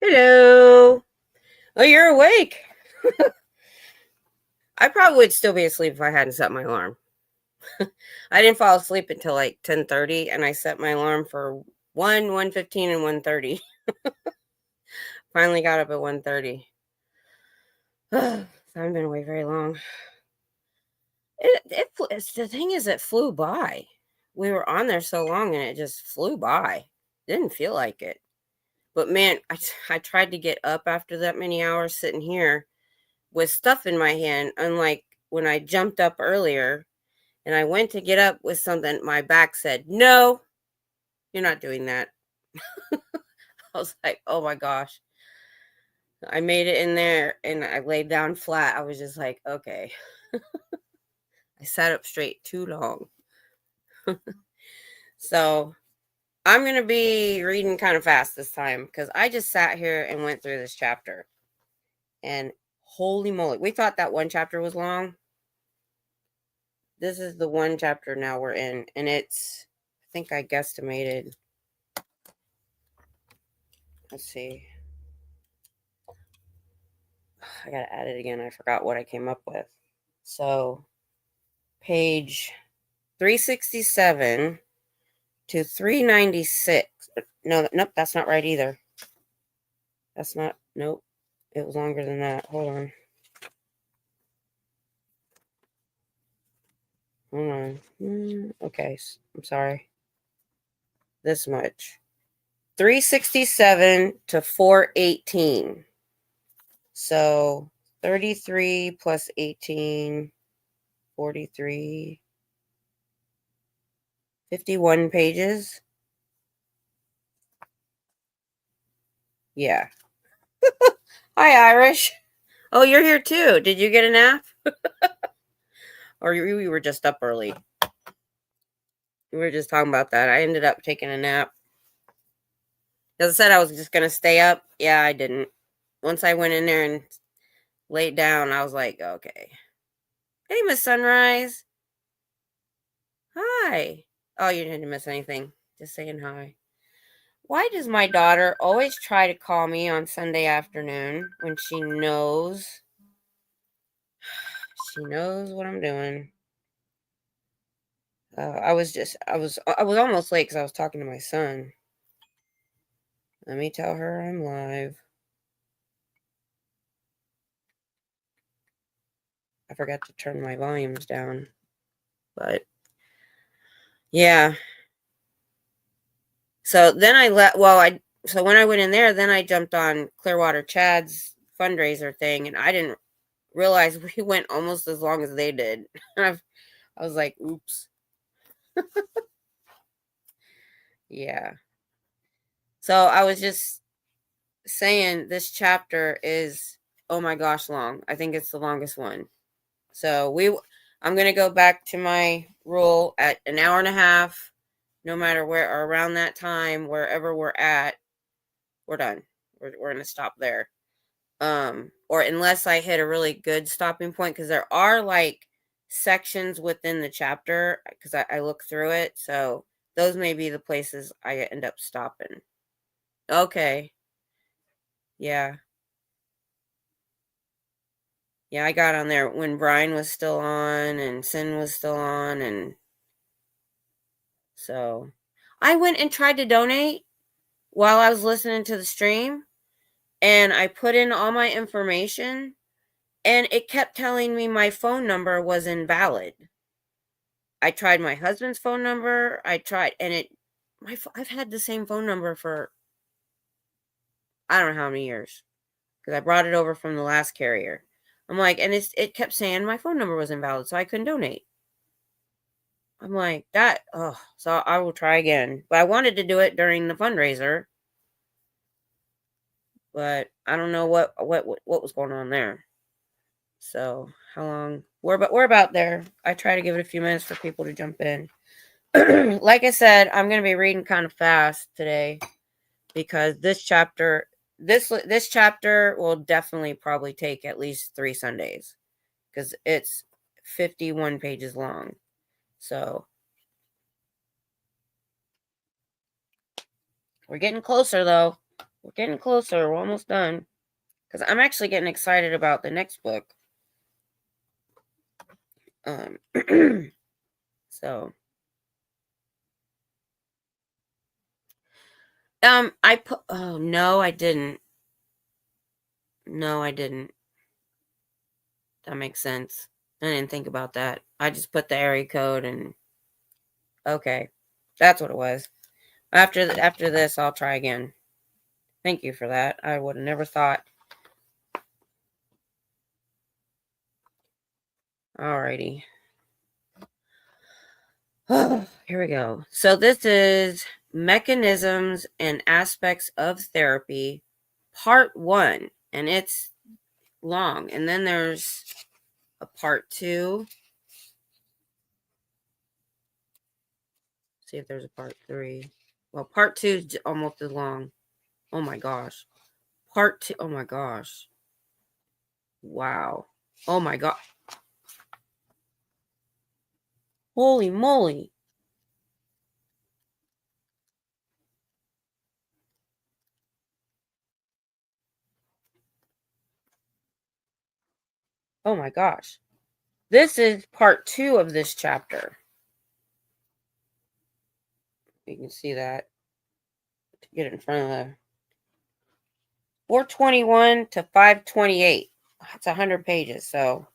Hello. Oh, you're awake. I probably would still be asleep if I hadn't set my alarm. I didn't fall asleep until like 10:30, and I set my alarm for 1:15, and 1:30. Finally got up at 1:30. I haven't been awake very long. The thing is, it flew by. We were on there so long, and it just flew by. Didn't feel like it. But man, I tried to get up after that many hours sitting here with stuff in my hand, unlike when I jumped up earlier and I went to get up with something. My back said, "No, you're not doing that." I was like, oh my gosh. I made it in there and I laid down flat. I was just like, okay. I sat up straight too long. So I'm going to be reading kind of fast this time because I just sat here and went through this chapter. And holy moly, we thought that one chapter was long. This is the one chapter now we're in. And it's, I think I guesstimated. Let's see. I got to add it again. I forgot what I came up with. So page 367 to 396. No, nope, that's not right either. That's not, nope. It was longer than that. Hold on. Okay, I'm sorry. This much. 367 to 418. So 33 plus 18, 43, 51 pages. Yeah. Hi, Irish. Oh, you're here too. Did you get a nap? Or we were just up early? We were just talking about that. I ended up taking a nap. As I said, I was just going to stay up. Yeah, I didn't. Once I went in there and laid down, I was like, okay. Hey, Miss Sunrise. Hi. Oh, you didn't miss anything. Just saying hi. Why does my daughter always try to call me on Sunday afternoon when she knows what I'm doing? I was almost late because I was talking to my son. Let me tell her I'm live. I forgot to turn my volumes down, but yeah. So then so when I went in there, then I jumped on Clearwater Chad's fundraiser thing, and I didn't realize we went almost as long as they did. I was like, oops. Yeah. So I was just saying this chapter is, oh my gosh, long. I think it's the longest one. So I'm going to go back to my rule at an hour and a half, no matter where or around that time, wherever we're at, we're done. We're going to stop there. Or unless I hit a really good stopping point, because there are like sections within the chapter, because I look through it. So those may be the places I end up stopping. Okay. Yeah. Yeah, I got on there when Brian was still on and Sin was still on, and so I went and tried to donate while I was listening to the stream, and I put in all my information, and it kept telling me my phone number was invalid. I tried my husband's phone number. And I've had the same phone number for I don't know how many years, because I brought it over from the last carrier. I'm like, and it kept saying my phone number was invalid, so I couldn't donate. I'm like, so I will try again. But I wanted to do it during the fundraiser, but I don't know what was going on there. So how long? We're about there. I try to give it a few minutes for people to jump in. Like I said, I'm going to be reading kind of fast today because this chapter will definitely probably take at least 3 Sundays because it's 51 pages long. So we're getting closer though. We're getting closer. We're almost done. Because I'm actually getting excited about the next book. So I put, oh no, I didn't. No, I didn't. That makes sense. I didn't think about that. I just put the area code and okay. That's what it was. After this, I'll try again. Thank you for that. I would have never thought. Alrighty. Oh, here we go. So this is Mechanisms and Aspects of Therapy, Part 1. And it's long. And then there's a Part 2. See if there's a Part 3. Well, Part 2 is almost as long. Oh my gosh. Part 2. Oh my gosh. Wow. Oh my god. Holy moly. Oh my gosh. This is part 2 of this chapter. You can see that. To get it in front of the 421 to 528. It's 100 pages. So,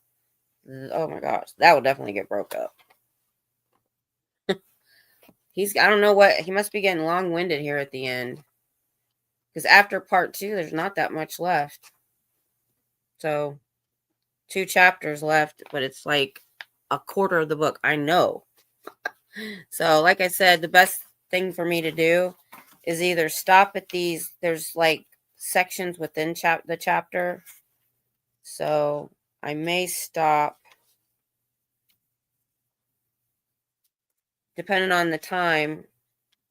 oh my gosh. That will definitely get broke up. I don't know what, he must be getting long-winded here at the end. Because after part 2, there's not that much left. So, 2 chapters left, but it's like a quarter of the book. I know. So, like I said, the best thing for me to do is either stop at these. There's like sections within the chapter. So, I may stop, depending on the time.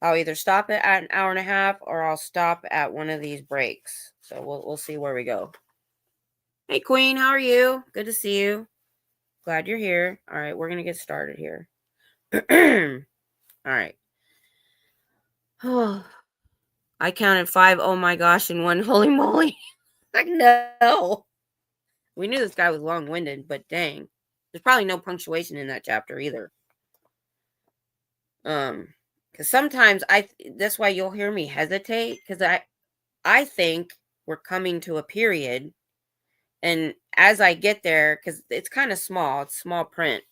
I'll either stop it at an hour and a half or I'll stop at one of these breaks. So, we'll see where we go. Hey, Queen, how are you? Good to see you. Glad you're here. All right, we're going to get started here. All right. Oh, I counted 5. Oh my gosh, and 1. Holy moly. I know. We knew this guy was long-winded, but dang. There's probably no punctuation in that chapter either. Because sometimes that's why you'll hear me hesitate, because I think we're coming to a period, and as I get there, because it's kind of small, it's small print,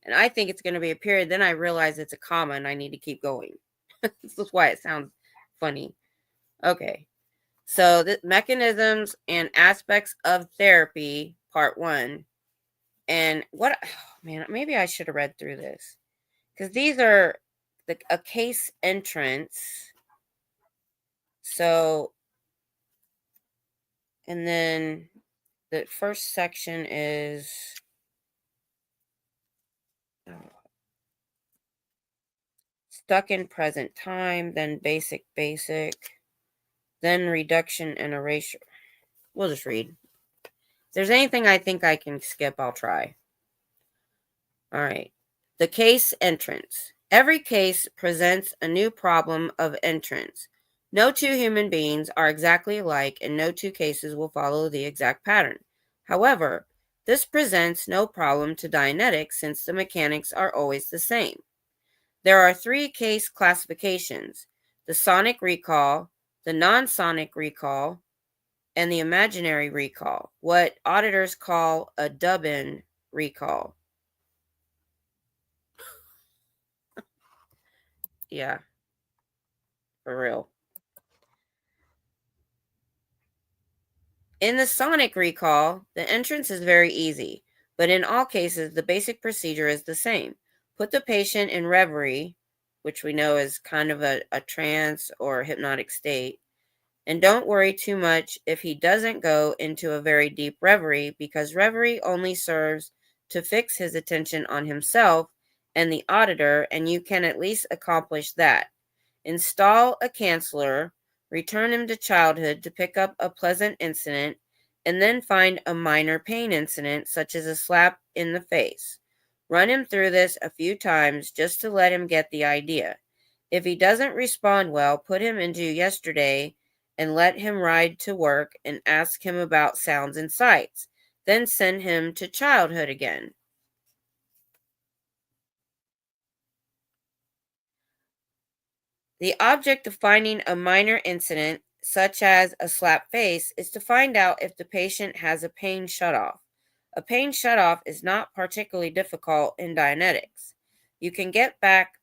and I think it's going to be a period, then I realize it's a comma and I need to keep going. This is why it sounds funny. Okay. So the mechanisms and aspects of therapy, part 1. And what, oh man, maybe I should have read through this. Because these are a case entrance. So, and then the first section is stuck in present time, then basic, then reduction and erasure. We'll just read. If there's anything I think I can skip, I'll try. All right. The case entrance. Every case presents a new problem of entrance. No 2 human beings are exactly alike, and no 2 cases will follow the exact pattern. However, this presents no problem to Dianetics since the mechanics are always the same. There are 3 case classifications: the sonic recall, the non-sonic recall, and the imaginary recall, what auditors call a dub-in recall. Yeah, for real. In the sonic recall, the entrance is very easy, but in all cases, the basic procedure is the same. Put the patient in reverie, which we know is kind of a trance or hypnotic state, and don't worry too much if he doesn't go into a very deep reverie, because reverie only serves to fix his attention on himself and the auditor, and you can at least accomplish that. Install a canceller, return him to childhood to pick up a pleasant incident, and then find a minor pain incident, such as a slap in the face. Run him through this a few times just to let him get the idea. If he doesn't respond well, put him into yesterday and let him ride to work and ask him about sounds and sights. Then send him to childhood again. The object of finding a minor incident, such as a slapped face, is to find out if the patient has a pain shutoff. A pain shutoff is not particularly difficult in Dianetics. You can get back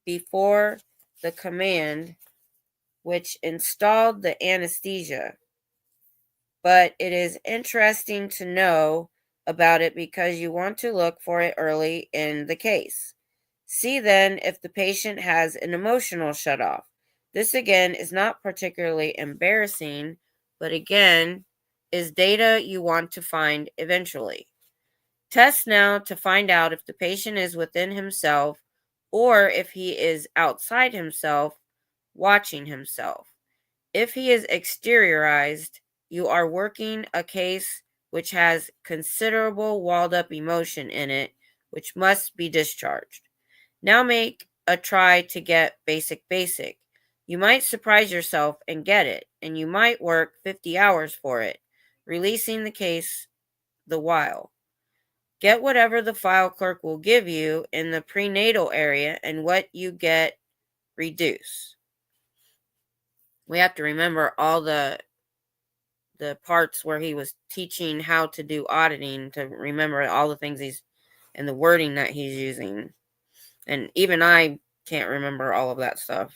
before the command which installed the anesthesia, but it is interesting to know about it because you want to look for it early in the case. See then if the patient has an emotional shutoff. This again is not particularly embarrassing, but again is data you want to find eventually. Test now to find out if the patient is within himself or if he is outside himself, watching himself. If he is exteriorized, you are working a case which has considerable walled up emotion in it, which must be discharged. Now make a try to get basic. You might surprise yourself and get it, and you might work 50 hours for it, releasing the case the while. Get whatever the file clerk will give you in the prenatal area, and what you get, reduce. We have to remember all the parts where he was teaching how to do auditing, to remember all the things he's and the wording that he's using. And even I can't remember all of that stuff.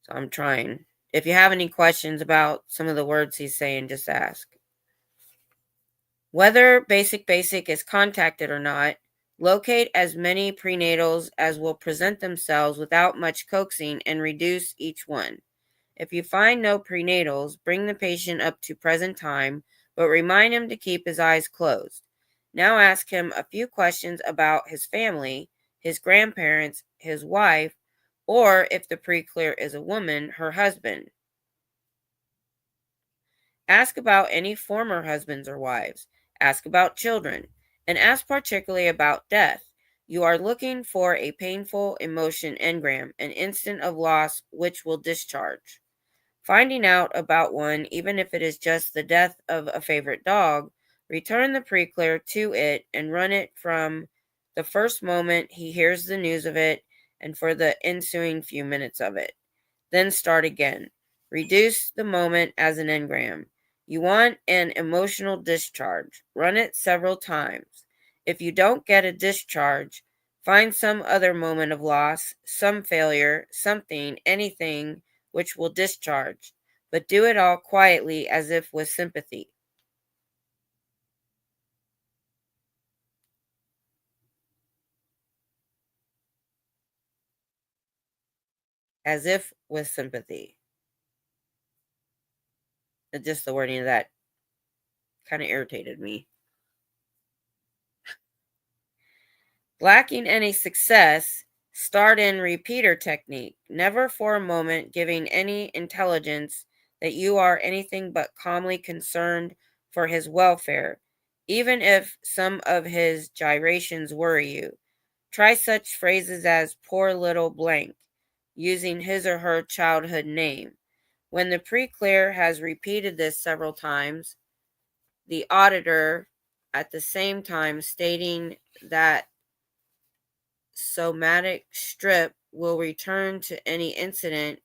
So I'm trying. If you have any questions about some of the words he's saying, just ask. Whether basic is contacted or not, locate as many prenatals as will present themselves without much coaxing and reduce each one. If you find no prenatals, bring the patient up to present time, but remind him to keep his eyes closed. Now ask him a few questions about his family, his grandparents, his wife, or if the pre-clear is a woman, her husband. Ask about any former husbands or wives. Ask about children, and ask particularly about death. You are looking for a painful emotion engram, an instant of loss which will discharge. Finding out about one, even if it is just the death of a favorite dog, return the pre-clear to it and run it from the first moment he hears the news of it and for the ensuing few minutes of it. Then start again. Reduce the moment as an engram. You want an emotional discharge. Run it several times. If you don't get a discharge, find some other moment of loss, some failure, something, anything which will discharge, but do it all quietly as if with sympathy. As if with sympathy. Just the wording of that kind of irritated me. Lacking any success, start in repeater technique, never for a moment giving any intelligence that you are anything but calmly concerned for his welfare, even if some of his gyrations worry you. Try such phrases as poor little blank, using his or her childhood name. When the pre-clear has repeated this several times, the auditor at the same time stating that somatic strip will return to any incident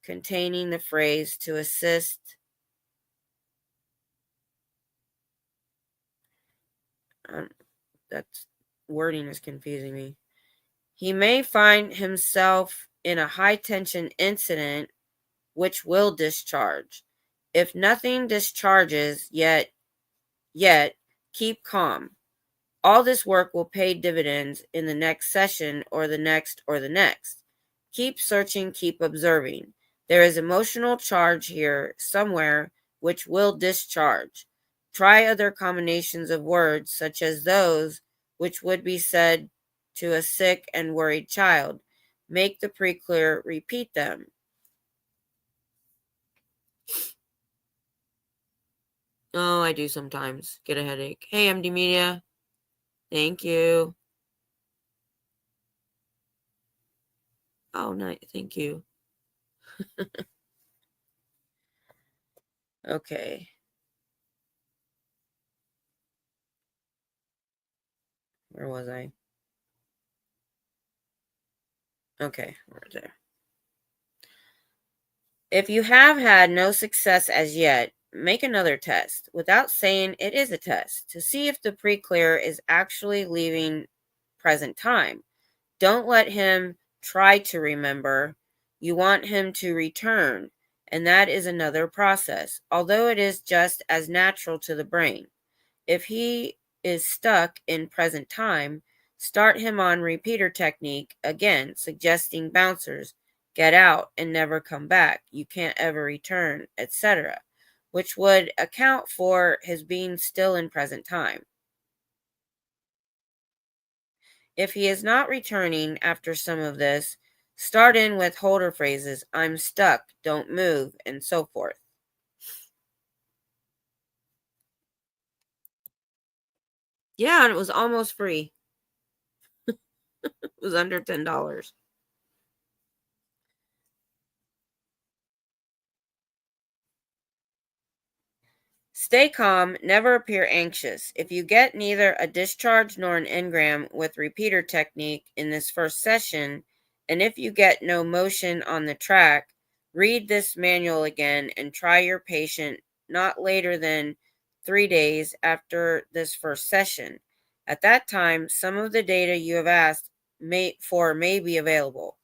containing the phrase to assist. That wording is confusing me. He may find himself in a high tension incident which will discharge. If nothing discharges yet, keep calm. All this work will pay dividends in the next session or the next or the next. Keep searching, keep observing. There is emotional charge here somewhere which will discharge. Try other combinations of words, such as those which would be said to a sick and worried child. Make the pre-clear repeat them. Oh, I do sometimes get a headache. Hey, MD Media. Thank you. Oh, nice. Thank you. Okay. Where was I? Okay, right there. If you have had no success as yet, make another test without saying it is a test to see if the pre-clear is actually leaving present time. Don't let him try to remember. You want him to return, and that is another process, although it is just as natural to the brain. If he is stuck in present time, start him on repeater technique again, suggesting bouncers, get out and never come back, you can't ever return, etc., which would account for his being still in present time. If he is not returning after some of this, start in with holder phrases, I'm stuck, don't move, and so forth. Yeah, and it was almost free. It was under $10. Stay calm, never appear anxious. If you get neither a discharge nor an engram with repeater technique in this first session, and if you get no motion on the track, read this manual again and try your patient not later than 3 days after this first session. At that time, some of the data you have asked may be available.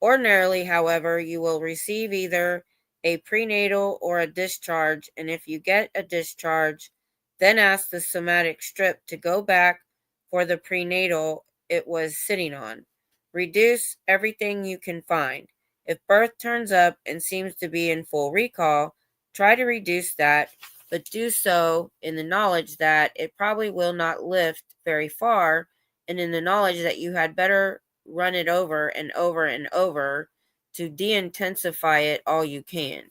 Ordinarily, however, you will receive either a prenatal or a discharge, and if you get a discharge, then ask the somatic strip to go back for the prenatal it was sitting on. Reduce everything you can find. If birth turns up and seems to be in full recall, try to reduce that, but do so in the knowledge that it probably will not lift very far, and in the knowledge that you had better run it over and over and over to de-intensify it all you can.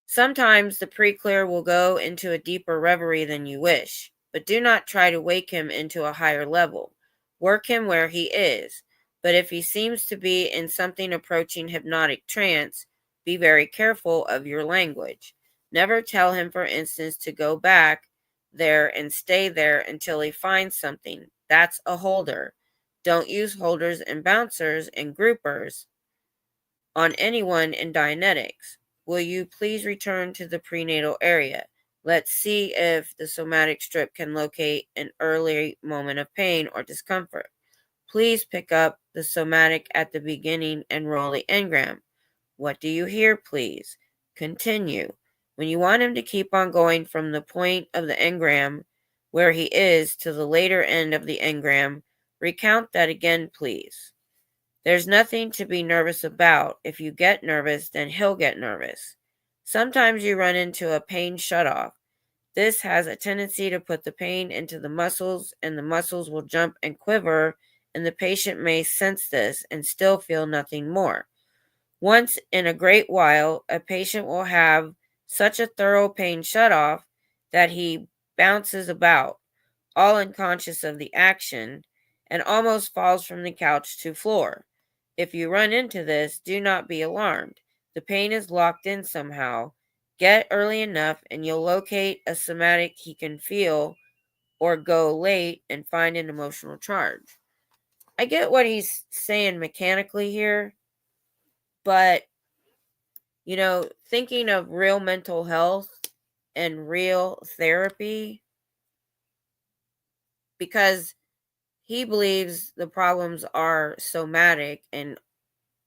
Sometimes the pre-clear will go into a deeper reverie than you wish, but do not try to wake him into a higher level. Work him where he is. But if he seems to be in something approaching hypnotic trance, be very careful of your language. Never tell him, for instance, to go back there and stay there until he finds something. That's a holder. Don't use holders and bouncers and groupers on anyone in Dianetics. Will you please return to the prenatal area? Let's see if the somatic strip can locate an early moment of pain or discomfort. Please pick up the somatic at the beginning and roll the engram. What do you hear, please? Continue. When you want him to keep on going from the point of the engram where he is to the later end of the engram, recount that again, please. There's nothing to be nervous about. If you get nervous, then he'll get nervous. Sometimes you run into a pain shutoff. This has a tendency to put the pain into the muscles, and the muscles will jump and quiver, and the patient may sense this and still feel nothing more. Once in a great while, a patient will have such a thorough pain shutoff that he bounces about, all unconscious of the action, and almost falls from the couch to floor. If you run into this, do not be alarmed. The pain is locked in somehow. Get early enough and you'll locate a somatic he can feel, or go late and find an emotional charge. I get what he's saying mechanically here, but thinking of real mental health and real therapy, because he believes the problems are somatic, and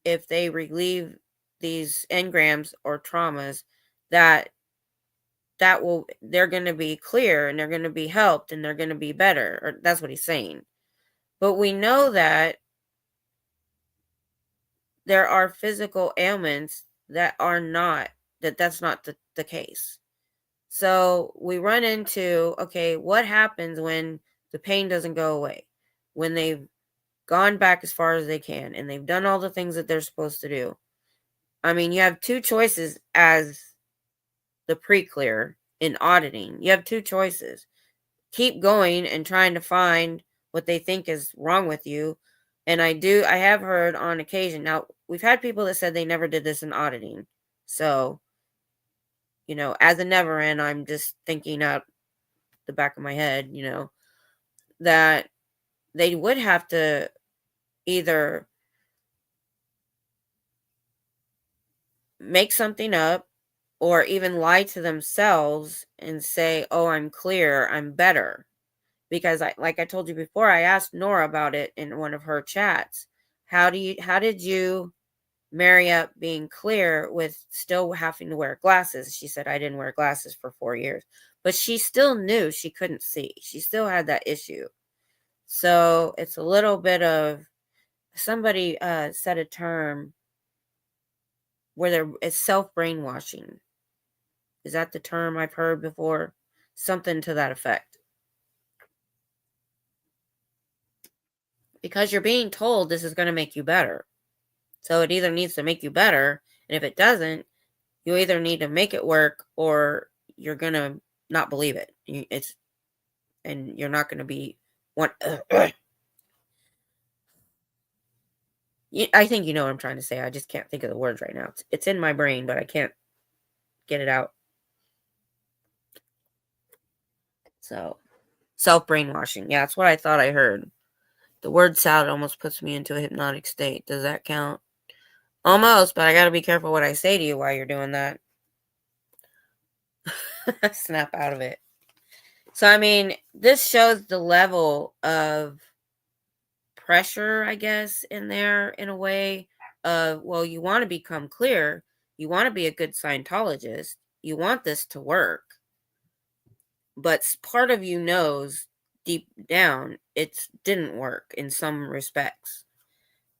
if they relieve these engrams or traumas, that they're going to be clear and they're going to be helped and they're going to be better, or that's what he's saying. But we know that there are physical ailments that's not the case. So we run into, okay, what happens when the pain doesn't go away, when they've gone back as far as they can and they've done all the things that they're supposed to do? I mean, you have two choices as the pre-clear in auditing. You have two choices. Keep going and trying to find what they think is wrong with you. And I have heard on occasion, now we've had people that said they never did this in auditing. So, as a never end, I'm just thinking out the back of my head, that they would have to either make something up or even lie to themselves and say, "Oh, I'm clear, I'm better." Because like I told you before, I asked Nora about it in one of her chats. How did you marry up being clear with still having to wear glasses? She said, I didn't wear glasses for 4 years, but she still knew she couldn't see. She still had that issue. So it's a little bit of, somebody said a term where it's self brainwashing. Is that the term I've heard before? Something to that effect. Because you're being told this is going to make you better. So it either needs to make you better, and if it doesn't, you either need to make it work or you're going to not believe it. And you're not going to be one. I think you know what I'm trying to say. I just can't think of the words right now. It's in my brain, but I can't get it out. So, self brainwashing. Yeah, that's what I thought I heard. The word salad almost puts me into a hypnotic state. Does that count? Almost, but I got to be careful what I say to you while you're doing that. Snap out of it. So, I mean, this shows the level of pressure, I guess, in there in a way of, well, you want to become clear. You want to be a good Scientologist. You want this to work. But part of you knows deep down it didn't work in some respects.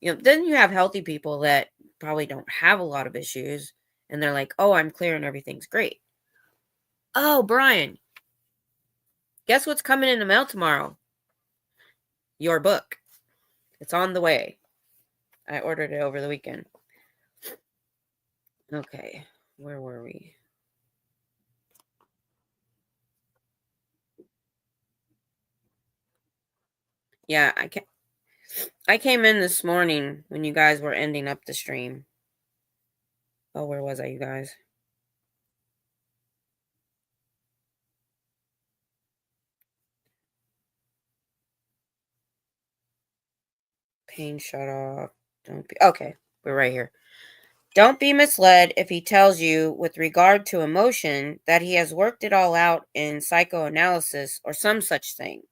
Then you have healthy people that probably don't have a lot of issues and they're like, oh, I'm clear and everything's great. Oh, Brian, guess what's coming in the mail tomorrow? Your book. It's on the way. I ordered it over the weekend. Okay, where were we? Yeah, I came in this morning when you guys were ending up the stream. Oh, where was I, you guys? Pain shut off. Don't be okay. We're right here. Don't be misled if he tells you, with regard to emotion, that he has worked it all out in psychoanalysis or some such thing.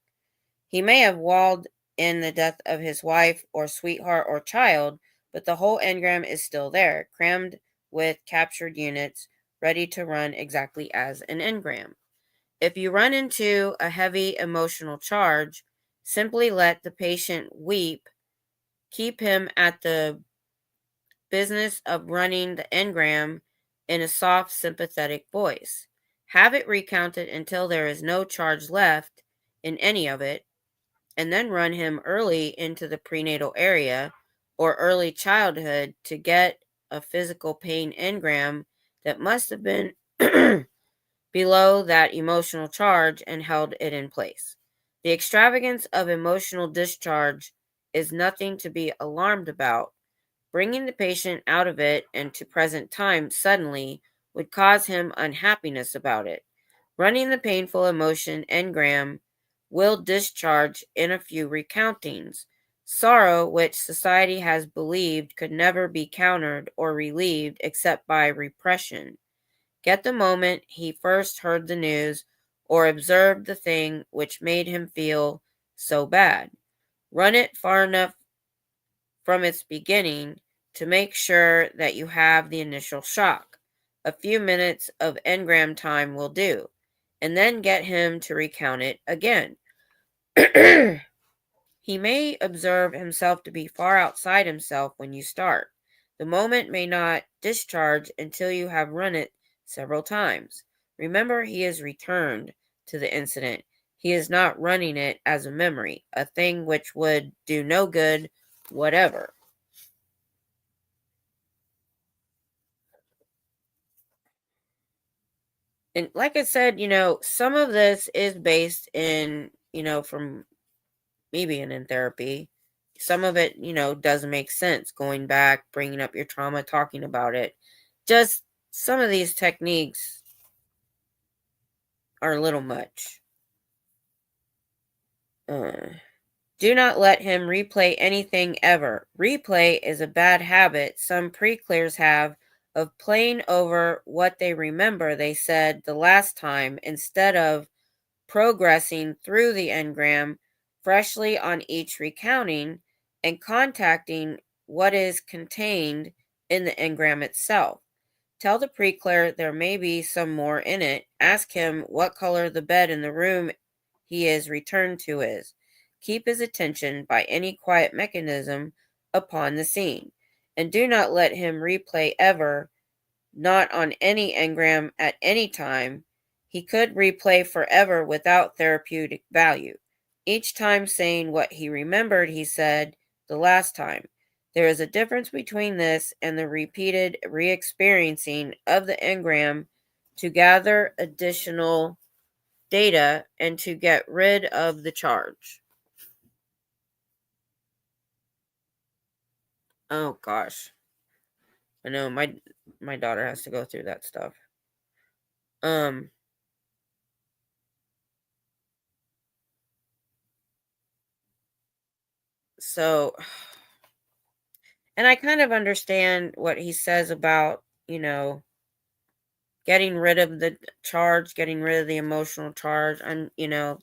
He may have walled in the death of his wife or sweetheart or child, but the whole engram is still there, crammed with captured units, ready to run exactly as an engram. If you run into a heavy emotional charge, simply let the patient weep. Keep him at the business of running the engram in a soft, sympathetic voice. Have it recounted until there is no charge left in any of it, and then run him early into the prenatal area or early childhood to get a physical pain engram that must have been below that emotional charge and held it in place. The extravagance of emotional discharge is nothing to be alarmed about. Bringing the patient out of it and to present time suddenly would cause him unhappiness about it. Running the painful emotion engram will discharge in a few recountings. Sorrow, which society has believed could never be countered or relieved except by repression. Get the moment he first heard the news or observed the thing which made him feel so bad. Run it far enough from its beginning to make sure that you have the initial shock. A few minutes of engram time will do, and then get him to recount it again. He may observe himself to be far outside himself when you start. The moment may not discharge until you have run it several times. Remember, he is returned to the incident. He is not running it as a memory, a thing which would do no good whatever. And like I said, some of this is based in, from me being in therapy. Some of it, doesn't make sense. Going back, bringing up your trauma, talking about it. Just some of these techniques are a little much. Do not let him replay anything ever. Replay is a bad habit some pre-clears have of playing over what they remember they said the last time instead of progressing through the engram freshly on each recounting and contacting what is contained in the engram itself. Tell the pre-clear there may be some more in it. Ask him what color the bed in the room he is returned to is. Keep his attention by any quiet mechanism upon the scene. And do not let him replay ever, not on any engram at any time. He could replay forever without therapeutic value. Each time saying what he remembered he said the last time. There is a difference between this and the repeated re-experiencing of the engram to gather additional data and to get rid of the charge. Oh gosh. I know my daughter has to go through that stuff. So and I kind of understand what he says about, getting rid of the charge, getting rid of the emotional charge. And,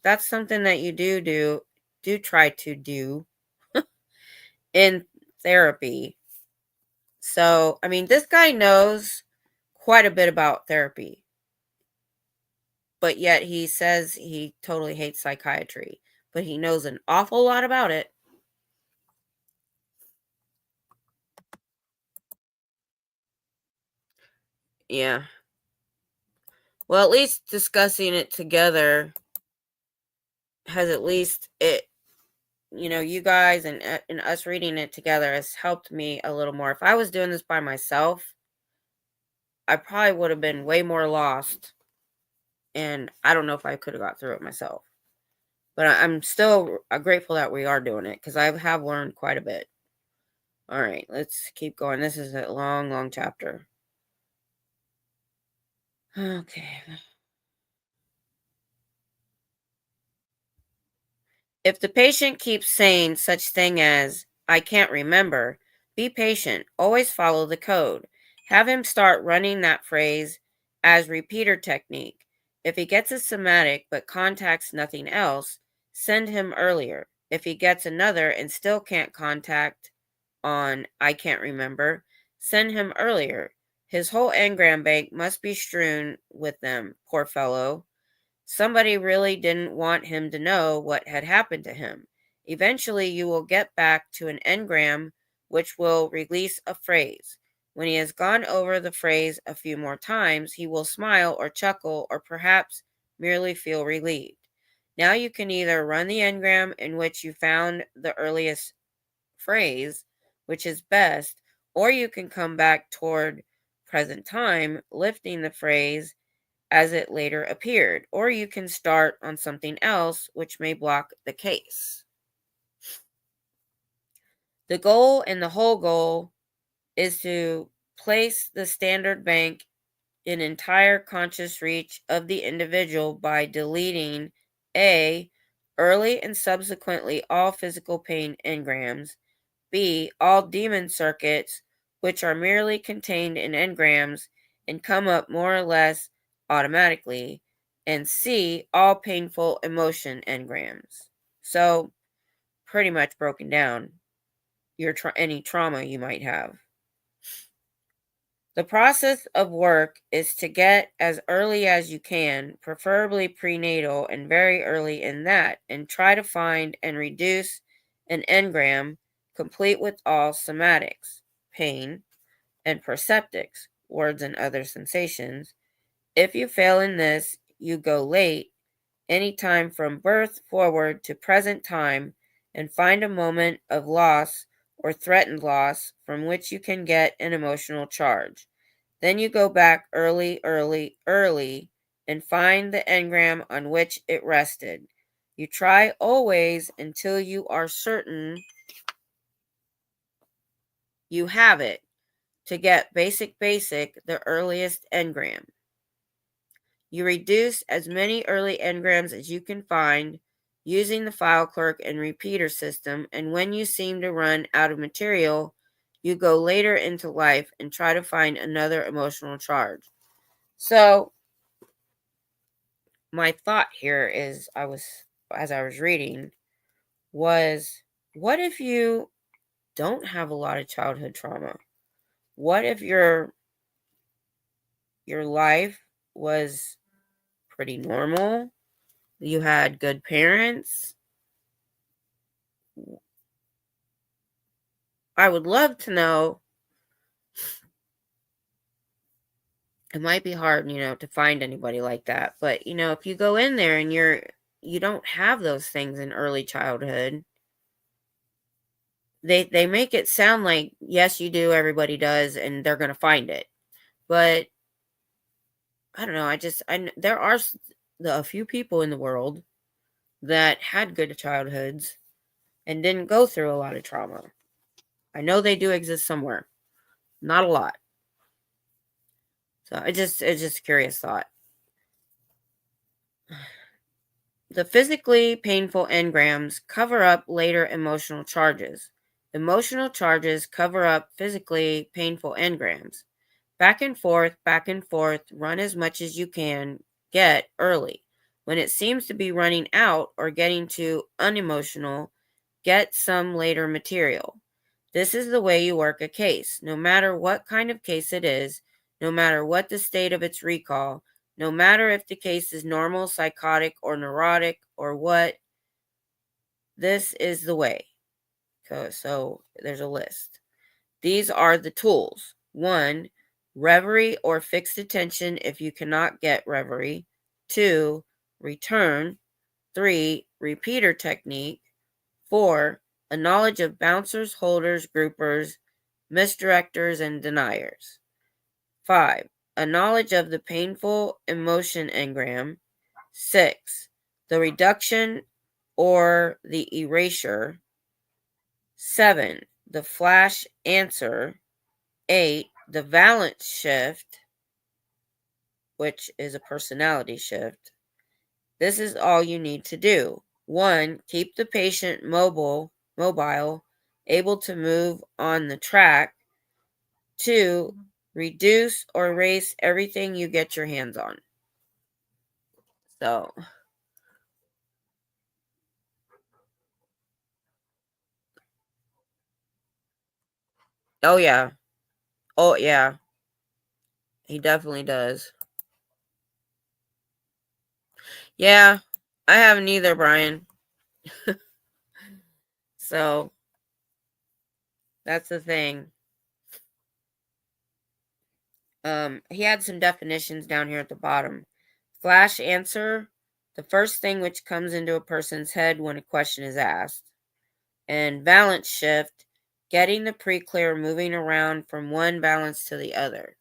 that's something that you do try to do in therapy. So, I mean, this guy knows quite a bit about therapy, but yet he says he totally hates psychiatry, but he knows an awful lot about it. Yeah. Well, at least discussing it together has at least you guys and us reading it together has helped me a little more. If I was doing this by myself, I probably would have been way more lost, and I don't know if I could have got through it myself. But I'm still grateful that we are doing it because I have learned quite a bit. All right, let's keep going. This is a long, long chapter. Okay. If the patient keeps saying such thing as, I can't remember, be patient. Always follow the code. Have him start running that phrase as repeater technique. If he gets a somatic but contacts nothing else, send him earlier. If he gets another and still can't contact on I can't remember, send him earlier. His whole engram bank must be strewn with them, poor fellow. Somebody really didn't want him to know what had happened to him. Eventually, you will get back to an engram which will release a phrase. When he has gone over the phrase a few more times, he will smile or chuckle or perhaps merely feel relieved. Now you can either run the engram in which you found the earliest phrase, which is best, or you can come back toward present time, lifting the phrase as it later appeared, or you can start on something else which may block the case. The goal and the whole goal is to place the standard bank in entire conscious reach of the individual by deleting A. Early and subsequently all physical pain engrams, B. All demon circuits which are merely contained in engrams and come up more or less automatically, and C. All painful emotion engrams. So, pretty much broken down any trauma you might have. The process of work is to get as early as you can, preferably prenatal and very early in that, and try to find and reduce an engram complete with all somatics, pain, and perceptics, words and other sensations. If you fail in this, you go late, any time from birth forward to present time, and find a moment of loss or threatened loss from which you can get an emotional charge. Then you go back early, and find the engram on which it rested. You try always until you are certain you have it. to get basic, the earliest engram. You reduce as many early engrams as you can find using the file clerk and repeater system, and when you seem to run out of material, you go later into life and try to find another emotional charge. So, my thought here is, as I was reading, was what if you don't have a lot of childhood trauma? What if your life was pretty normal? You had good parents? I would love to know. It might be hard, to find anybody like that. But, if you go in there and you don't have those things in early childhood, they make it sound like, yes, you do, everybody does, and they're going to find it. But I don't know. There are a few people in the world that had good childhoods and didn't go through a lot of trauma. I know they do exist somewhere. Not a lot. So it's just a curious thought. The physically painful engrams cover up later emotional charges. Emotional charges cover up physically painful engrams. Back and forth, run as much as you can get early. When it seems to be running out or getting too unemotional, get some later material. This is the way you work a case, no matter what kind of case it is, no matter what the state of its recall, no matter if the case is normal, psychotic, or neurotic, or what. This is the way. So there's a list. These are the tools. 1. Reverie or fixed attention if you cannot get reverie. 2. Return. 3. Repeater technique. 4. A knowledge of bouncers, holders, groupers, misdirectors, and deniers. 5. A knowledge of the painful emotion engram. 6. The reduction or the erasure. 7. The flash answer. 8. The valence shift, which is a personality shift. This is all you need to do. 1. Keep the patient mobile, able to move on the track. 2. Reduce or erase everything you get your hands on. So, oh yeah. Oh yeah. He definitely does. Yeah, I haven't either, Brian. So, that's the thing. He had some definitions down here at the bottom. Flash answer, the first thing which comes into a person's head when a question is asked. And valence shift, getting the pre-clear moving around from one balance to the other.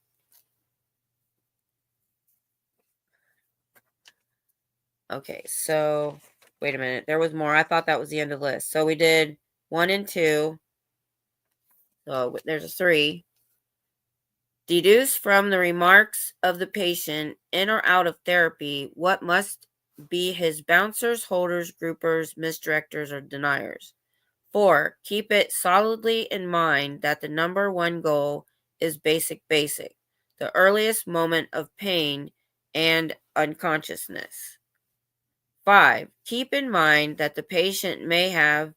Okay, so wait a minute. There was more. I thought that was the end of the list. So we did 1 and 2. So there's a 3. Deduce from the remarks of the patient in or out of therapy what must be his bouncers, holders, groupers, misdirectors, or deniers. 4. Keep it solidly in mind that the number one goal is basic, the earliest moment of pain and unconsciousness. 5. Keep in mind that the patient may have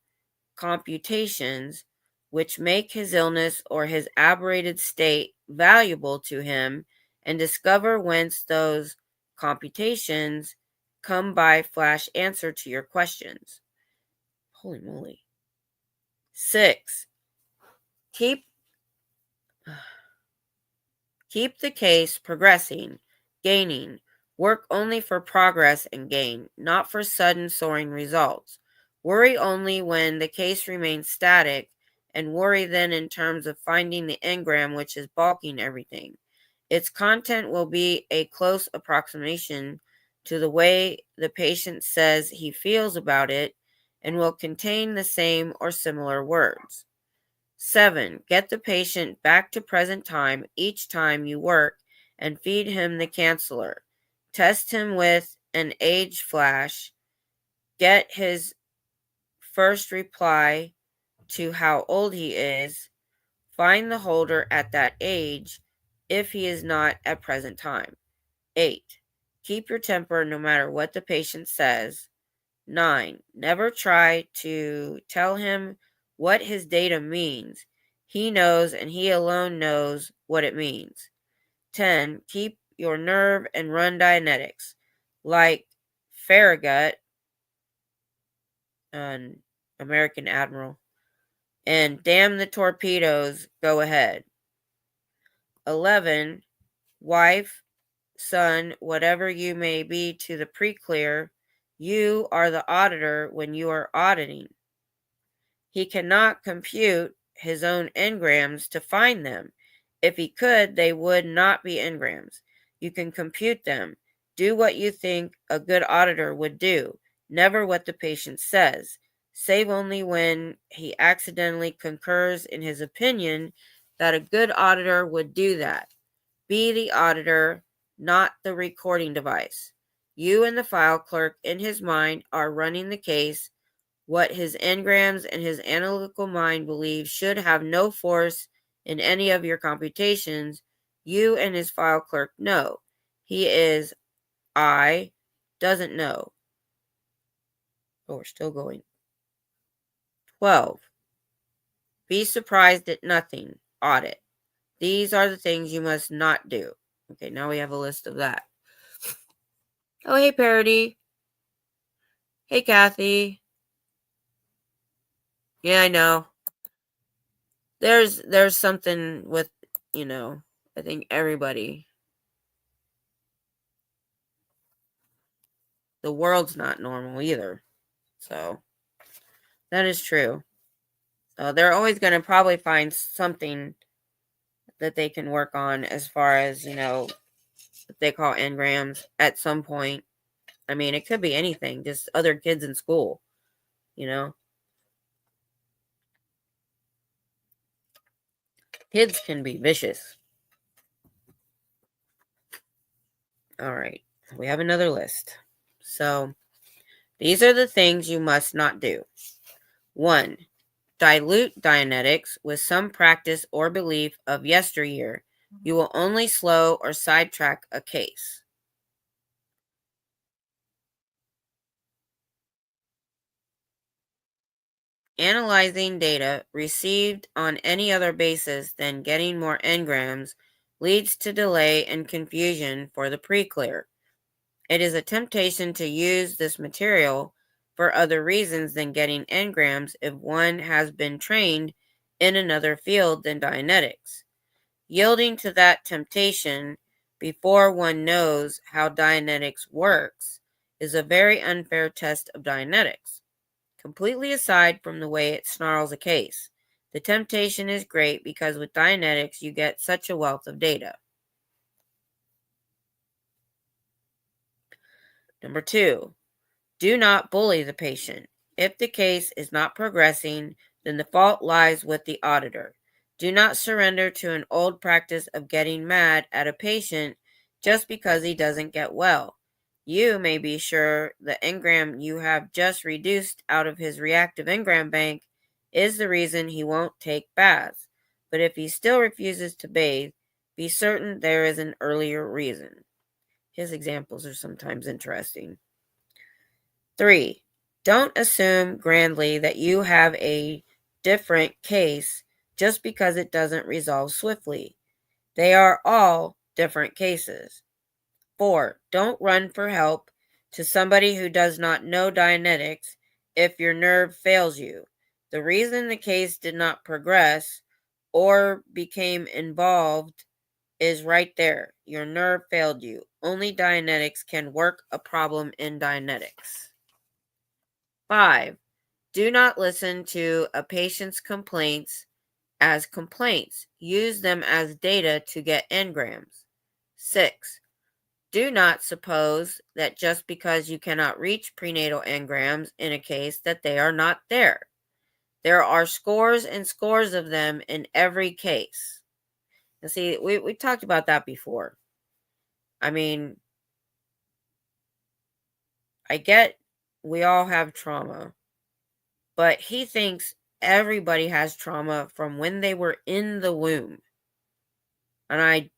computations which make his illness or his aberrated state valuable to him, and discover whence those computations come by flash answer to your questions. Holy moly. 6. Keep the case progressing, gaining. Work only for progress and gain, not for sudden soaring results. Worry only when the case remains static, and worry then in terms of finding the engram which is balking everything. Its content will be a close approximation to the way the patient says he feels about it, and will contain the same or similar words. 7. Get the patient back to present time each time you work and feed him the canceller. Test him with an age flash. Get his first reply to how old he is. Find the holder at that age if he is not at present time. 8. Keep your temper no matter what the patient says. 9. Never try to tell him what his data means. He knows and he alone knows what it means. 10. Keep your nerve and run Dianetics. Like Farragut, an American admiral, and damn the torpedoes, go ahead. 11. Wife, son, whatever you may be to the pre-clear, you are the auditor when you are auditing. He cannot compute his own engrams to find them. If he could, they would not be engrams. You can compute them. Do what you think a good auditor would do, never what the patient says. Save only when he accidentally concurs in his opinion that a good auditor would do that. Be the auditor, not the recording device. You and the file clerk in his mind are running the case. What his engrams and his analytical mind believe should have no force in any of your computations, you and his file clerk know. He is, doesn't know. Oh, we're still going. 12. Be surprised at nothing. Audit. These are the things you must not do. Okay, now we have a list of that. Oh, hey, Parody. Hey, Kathy. Yeah, I know. There's something with, I think everybody. The world's not normal either. So, that is true. So, they're always going to probably find something that they can work on as far as, what they call engrams at some point. I mean, it could be anything, just other kids in school, Kids can be vicious. All right. We have another list. So, these are the things you must not do. 1. Dilute Dianetics with some practice or belief of yesteryear. You will only slow or sidetrack a case. Analyzing data received on any other basis than getting more engrams leads to delay and confusion for the pre-clear. It is a temptation to use this material for other reasons than getting engrams if one has been trained in another field than Dianetics. Yielding to that temptation before one knows how Dianetics works is a very unfair test of Dianetics. Completely aside from the way it snarls a case, the temptation is great because with Dianetics you get such a wealth of data. Number 2, do not bully the patient. If the case is not progressing, then the fault lies with the auditor. Do not surrender to an old practice of getting mad at a patient just because he doesn't get well. You may be sure the engram you have just reduced out of his reactive engram bank is the reason he won't take baths. But if he still refuses to bathe, be certain there is an earlier reason. His examples are sometimes interesting. 3. Don't assume grandly that you have a different case just because it doesn't resolve swiftly. They are all different cases. 4. Don't run for help to somebody who does not know Dianetics if your nerve fails you. The reason the case did not progress or became involved is right there. Your nerve failed you. Only Dianetics can work a problem in Dianetics. 5. Do not listen to a patient's complaints as complaints. Use them as data to get engrams. 6. Do not suppose that just because you cannot reach prenatal engrams in a case that they are not there. There are scores and scores of them in every case. And see, we talked about that before. I mean, I get we all have trauma, but he thinks everybody has trauma from when they were in the womb. And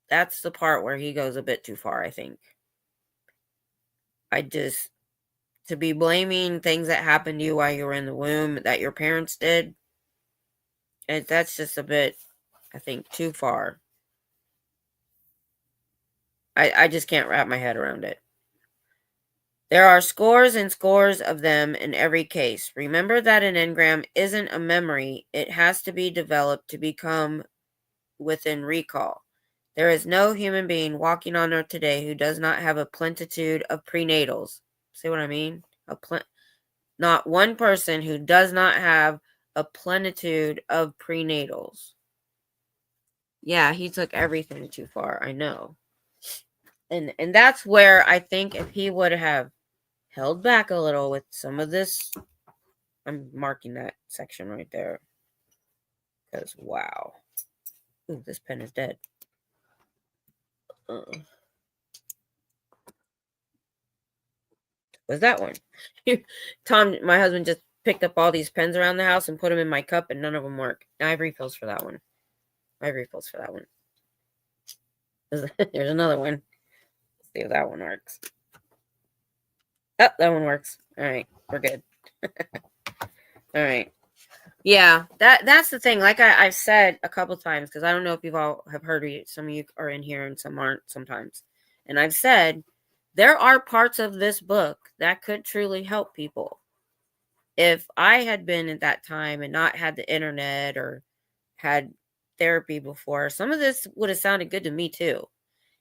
that's the part where he goes a bit too far, I think. To be blaming things that happened to you while you were in the womb that your parents did, and that's just a bit, I think, too far. I just can't wrap my head around it. There are scores and scores of them in every case. Remember that an engram isn't a memory. It has to be developed to become within recall. There is no human being walking on earth today who does not have a plenitude of prenatals. See what I mean? Not one person who does not have a plenitude of prenatals. Yeah, he took everything too far. I know. And that's where I think if he would have held back a little with some of this, I'm marking that section right there. Because, wow. Ooh, this pen is dead. Was that one? Tom, my husband, just picked up all these pens around the house and put them in my cup, and none of them work. I have refills for that one. There's another one. Let's see if that one works. Oh, that one works. All right, we're good. All right. Yeah, that's the thing. Like I've said a couple times, because I don't know if you've all have heard it. Some of you are in here and some aren't sometimes. And I've said there are parts of this book that could truly help people. If I had been at that time and not had the internet or had therapy before, some of this would have sounded good to me too.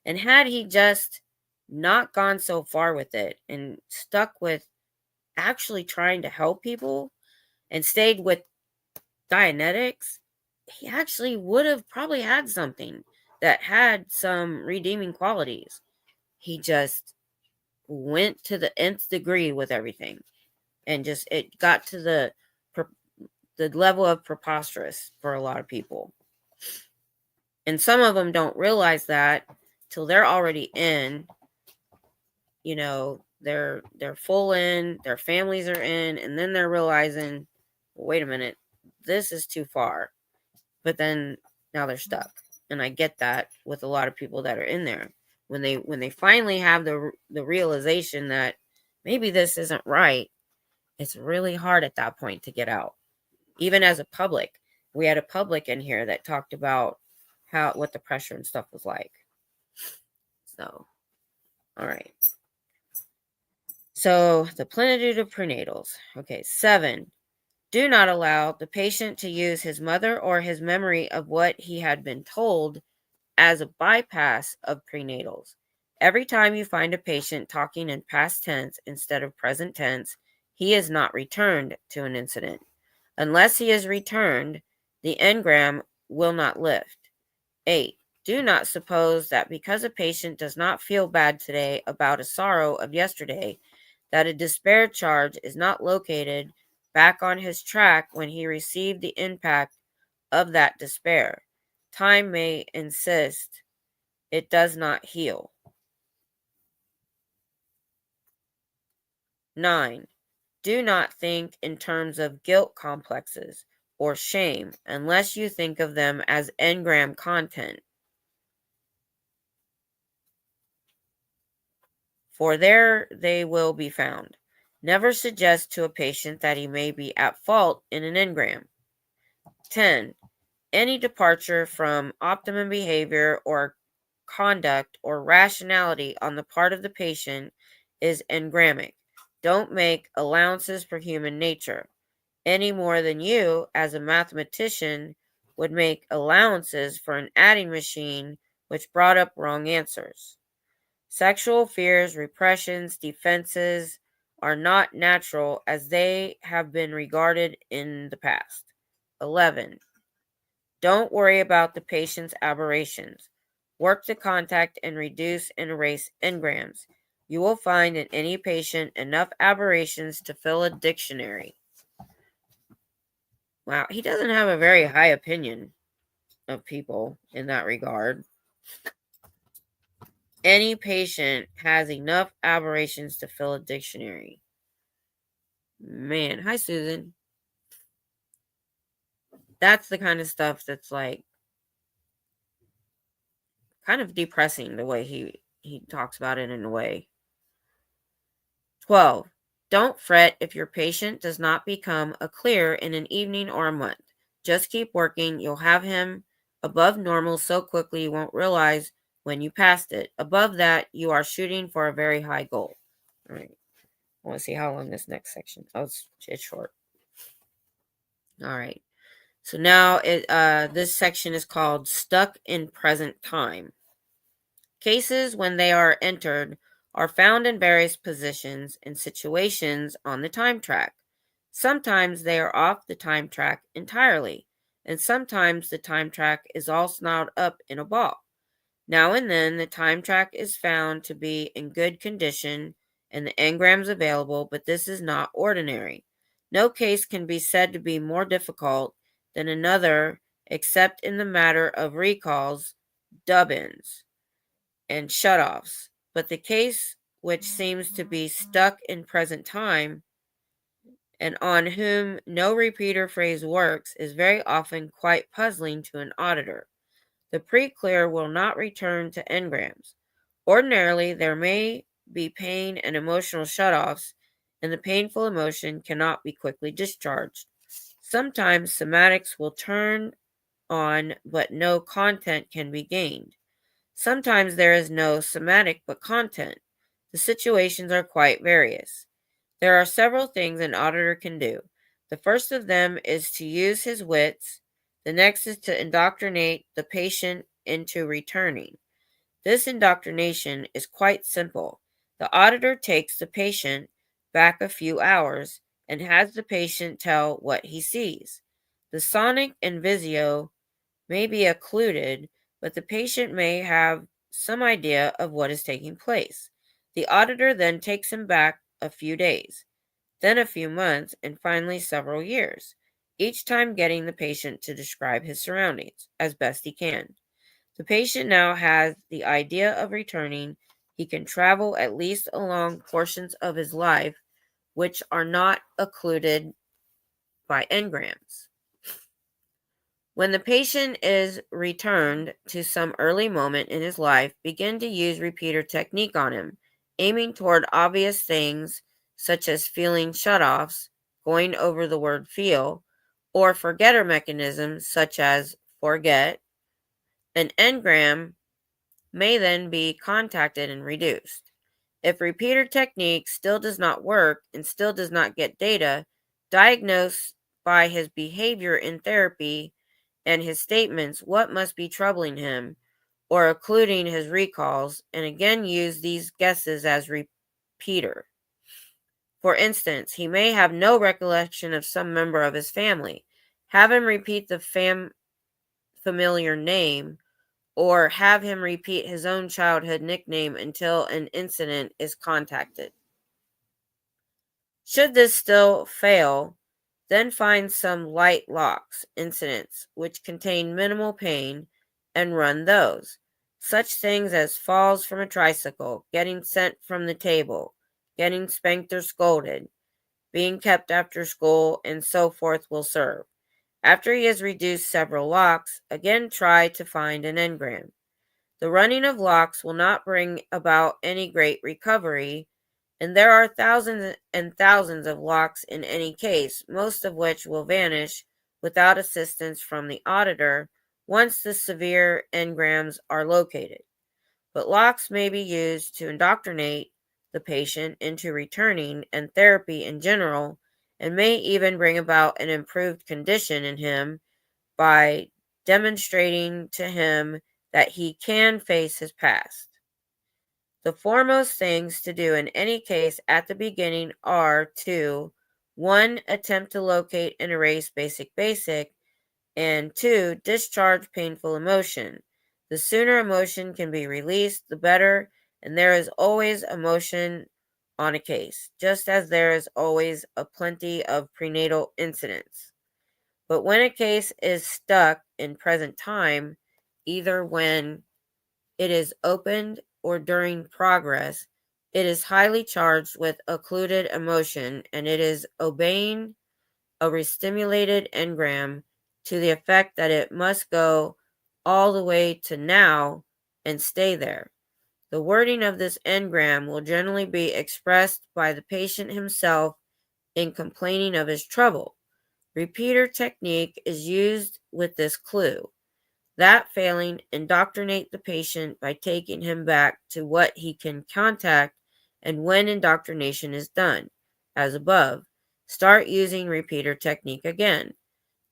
And had he just not gone so far with it and stuck with actually trying to help people and stayed with Dianetics, he actually would have probably had something that had some redeeming qualities. He just went to the nth degree with everything, and just it got to the level of preposterous for a lot of people. And some of them don't realize that till they're already in. You know, they're full in, their families are in, and then they're realizing, well, wait a minute, this is too far. But then now they're stuck. And I get that with a lot of people that are in there. When they finally have the realization that maybe this isn't right, it's really hard at that point to get out. Even as a public, we had a public in here that talked about what the pressure and stuff was like. So, all right. So the plenitude of prenatals. Okay, 7. Do not allow the patient to use his mother or his memory of what he had been told as a bypass of prenatals. Every time you find a patient talking in past tense instead of present tense, he is not returned to an incident. Unless he is returned, the engram will not lift. 8. Do not suppose that because a patient does not feel bad today about a sorrow of yesterday, that a despair charge is not located back on his track when he received the impact of that despair. Time may insist it does not heal. 9. Do not think in terms of guilt complexes or shame unless you think of them as engram content. For there they will be found. Never suggest to a patient that he may be at fault in an engram. 10. Any departure from optimum behavior or conduct or rationality on the part of the patient is engrammic. Don't make allowances for human nature, any more than you, as a mathematician, would make allowances for an adding machine which brought up wrong answers. Sexual fears, repressions, defenses are not natural as they have been regarded in the past. 11. Don't worry about the patient's aberrations. Work to contact and reduce and erase engrams. You will find in any patient enough aberrations to fill a dictionary. Wow, he doesn't have a very high opinion of people in that regard. Any patient has enough aberrations to fill a dictionary. Man, hi Susan. That's the kind of stuff that's like kind of depressing, the way he talks about it in a way. 12. Don't fret if your patient does not become a clear in an evening or a month. Just keep working. You'll have him above normal so quickly you won't realize when you passed it. Above that, you are shooting for a very high goal. All right. I want to see how long this next section. Oh, it's short. All right. So now this section is called Stuck in Present Time. Cases, when they are entered, are found in various positions and situations on the time track. Sometimes they are off the time track entirely, and sometimes the time track is all snarled up in a ball. Now and then, the time track is found to be in good condition and the engrams available, but this is not ordinary. No case can be said to be more difficult than another, except in the matter of recalls, dub-ins, and shutoffs. But the case which seems to be stuck in present time and on whom no repeater phrase works is very often quite puzzling to an auditor. The pre-clear will not return to engrams. Ordinarily, there may be pain and emotional shutoffs, and the painful emotion cannot be quickly discharged. Sometimes somatics will turn on, but no content can be gained. Sometimes there is no somatic but content. The situations are quite various. There are several things an auditor can do. The first of them is to use his wits. The next is to indoctrinate the patient into returning. This indoctrination is quite simple. The auditor takes the patient back a few hours and has the patient tell what he sees. The sonic and visio may be occluded, but the patient may have some idea of what is taking place. The auditor then takes him back a few days, then a few months, and finally several years, each time getting the patient to describe his surroundings as best he can. The patient now has the idea of returning. He can travel at least along portions of his life which are not occluded by engrams. When the patient is returned to some early moment in his life, begin to use repeater technique on him, aiming toward obvious things such as feeling shutoffs, going over the word feel, or forgetter mechanisms such as forget. An engram may then be contacted and reduced. If repeater technique still does not work and still does not get data, diagnose by his behavior in therapy and his statements what must be troubling him, or occluding his recalls, and again use these guesses as repeater. For instance, he may have no recollection of some member of his family. Have him repeat the familiar name, or have him repeat his own childhood nickname until an incident is contacted. Should this still fail, then find some light locks, incidents, which contain minimal pain, and run those. Such things as falls from a tricycle, getting sent from the table, getting spanked or scolded, being kept after school, and so forth will serve. After he has reduced several locks, again try to find an engram. The running of locks will not bring about any great recovery, and there are thousands and thousands of locks in any case, most of which will vanish without assistance from the auditor once the severe engrams are located. But locks may be used to indoctrinate the patient into returning and therapy in general, and may even bring about an improved condition in him by demonstrating to him that he can face his past. The foremost things to do in any case at the beginning are to 1. Attempt to locate and erase basic, and 2. Discharge painful emotion. The sooner emotion can be released, the better, and there is always emotion on a case, just as there is always a plenty of prenatal incidents. But when a case is stuck in present time, either when it is opened or during progress, it is highly charged with occluded emotion, and it is obeying a restimulated engram to the effect that it must go all the way to now and stay there. The wording of this engram will generally be expressed by the patient himself in complaining of his trouble. Repeater technique is used with this clue. That failing, indoctrinate the patient by taking him back to what he can contact, and when indoctrination is done, as above, start using repeater technique again.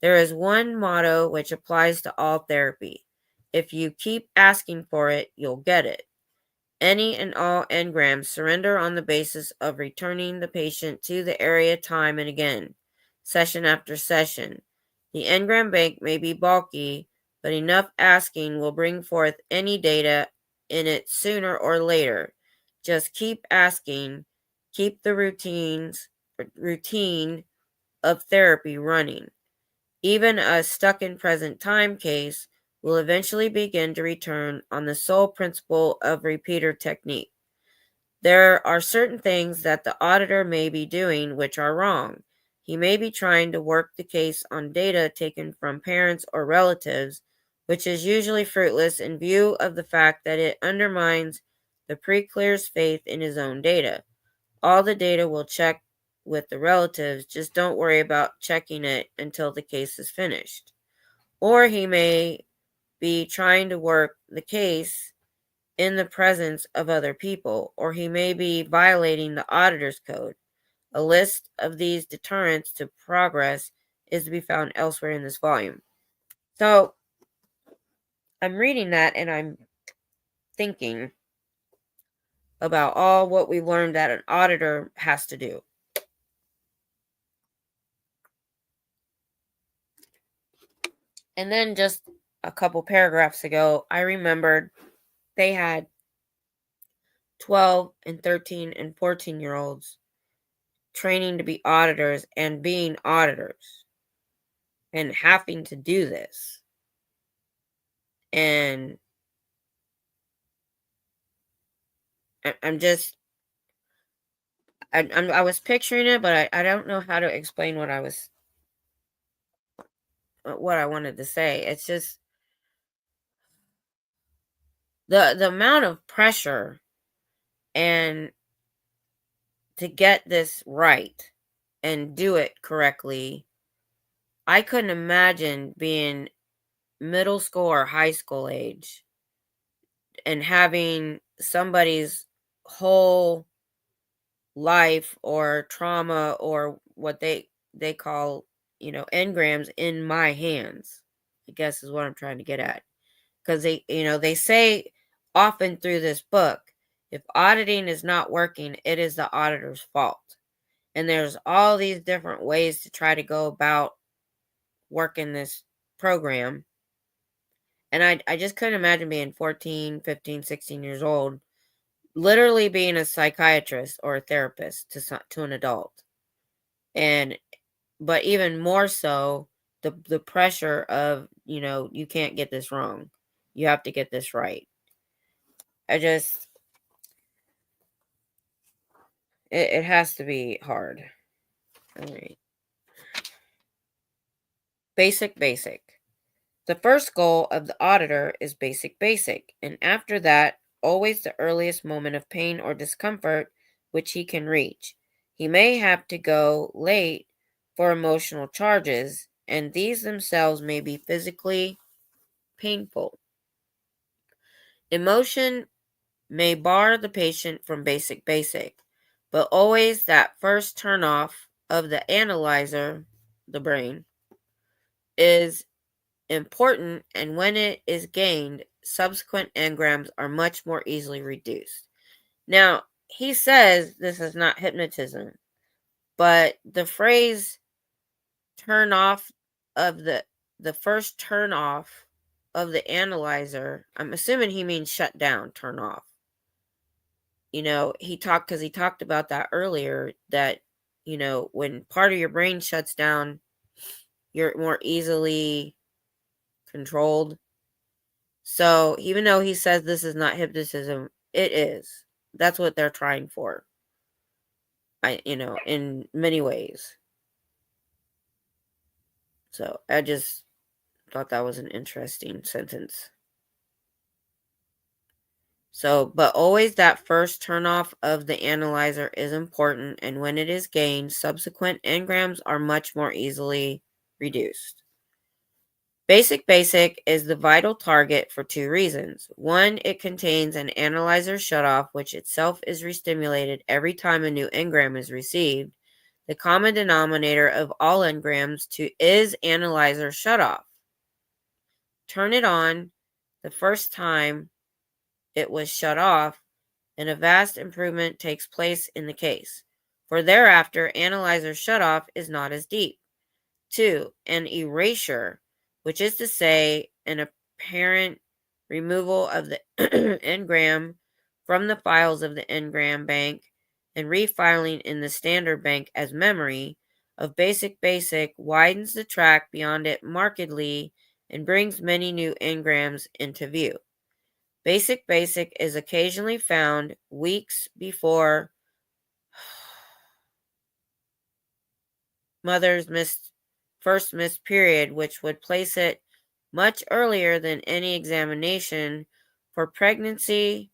There is one motto which applies to all therapy. If you keep asking for it, you'll get it. Any and all engrams surrender on the basis of returning the patient to the area time and again, session after session. The engram bank may be bulky, but enough asking will bring forth any data in it sooner or later. Just keep asking, keep the routine of therapy running. Even a stuck in present time case will eventually begin to return on the sole principle of repeater technique. There are certain things that the auditor may be doing which are wrong. He may be trying to work the case on data taken from parents or relatives, which is usually fruitless in view of the fact that it undermines the pre-clear's faith in his own data. All the data will check with the relatives, just don't worry about checking it until the case is finished. Or he may be trying to work the case in the presence of other people, or he may be violating the auditor's code. A list of these deterrents to progress is to be found elsewhere in this volume. So I'm reading that and I'm thinking about all what we learned that an auditor has to do. And then just a couple paragraphs ago, I remembered they had 12 and 13 and 14-year-olds training to be auditors and being auditors and having to do this. And I'm just, I was picturing it, but I don't know how to explain what I wanted to say. It's just the amount of pressure and to get this right and do it correctly. I couldn't imagine being middle school or high school age and having somebody's whole life or trauma or what they call, engrams in my hands, I guess is what I'm trying to get at. Because they say often through this book, if auditing is not working, it is the auditor's fault. And there's all these different ways to try to go about working this program. And I just couldn't imagine being 14, 15, 16 years old, literally being a psychiatrist or a therapist to an adult. But even more so, the pressure of, you can't get this wrong. You have to get this right. It has to be hard. All right. Basic. The first goal of the auditor is basic, and after that, always the earliest moment of pain or discomfort which he can reach. He may have to go late for emotional charges, and these themselves may be physically painful. Emotion may bar the patient from basic, but always that first turnoff of the analyzer, the brain, is important, and when it is gained, subsequent engrams are much more easily reduced. Now, he says this is not hypnotism, but the phrase turn off of the first turn off of the analyzer, I'm assuming he means shut down, turn off. He talked about that earlier, that when part of your brain shuts down, you're more easily controlled. So even though he says this is not hypnotism, it is. That's what they're trying for. In many ways. So I just thought that was an interesting sentence. So, but always that first turnoff of the analyzer is important, and when it is gained, subsequent engrams are much more easily reduced. Basic is the vital target for two reasons. One, it contains an analyzer shutoff, which itself is restimulated every time a new engram is received. The common denominator of all engrams is analyzer shutoff. Turn it on the first time it was shut off, and a vast improvement takes place in the case. For thereafter, analyzer shutoff is not as deep. 2. An erasure, which is to say, an apparent removal of the engram from the files of the engram bank and refiling in the standard bank as memory of basic widens the track beyond it markedly and brings many new engrams into view. Basic is occasionally found weeks before mother's first missed period, which would place it much earlier than any examination for pregnancy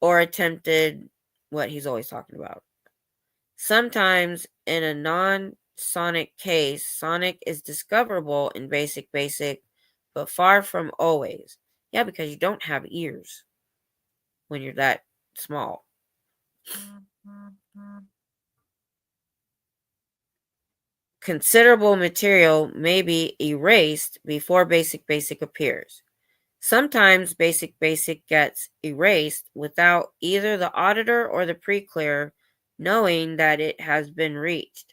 or attempted, what he's always talking about. Sometimes in a non-sonic case, sonic is discoverable in basic, but far from always. Yeah, because you don't have ears when you're that small. Considerable material may be erased before basic appears. Sometimes basic gets erased without either the auditor or the pre-clear knowing that it has been reached.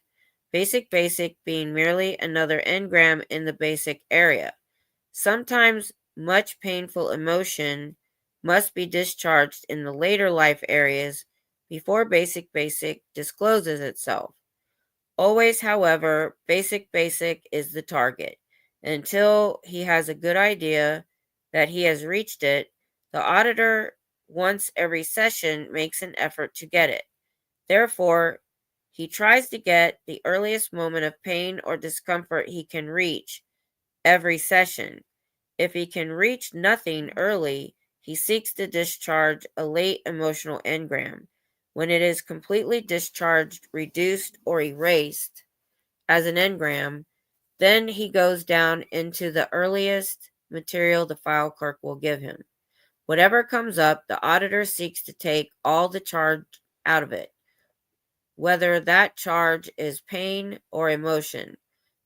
Basic being merely another engram in the basic area. Sometimes much painful emotion must be discharged in the later life areas before basic discloses itself. Always, however, basic is the target. Until he has a good idea that he has reached it, the auditor once every session makes an effort to get it. Therefore, he tries to get the earliest moment of pain or discomfort he can reach every session. If he can reach nothing early, he seeks to discharge a late emotional engram. When it is completely discharged, reduced, or erased as an engram, then he goes down into the earliest material the file clerk will give him. Whatever comes up, the auditor seeks to take all the charge out of it, whether that charge is pain or emotion,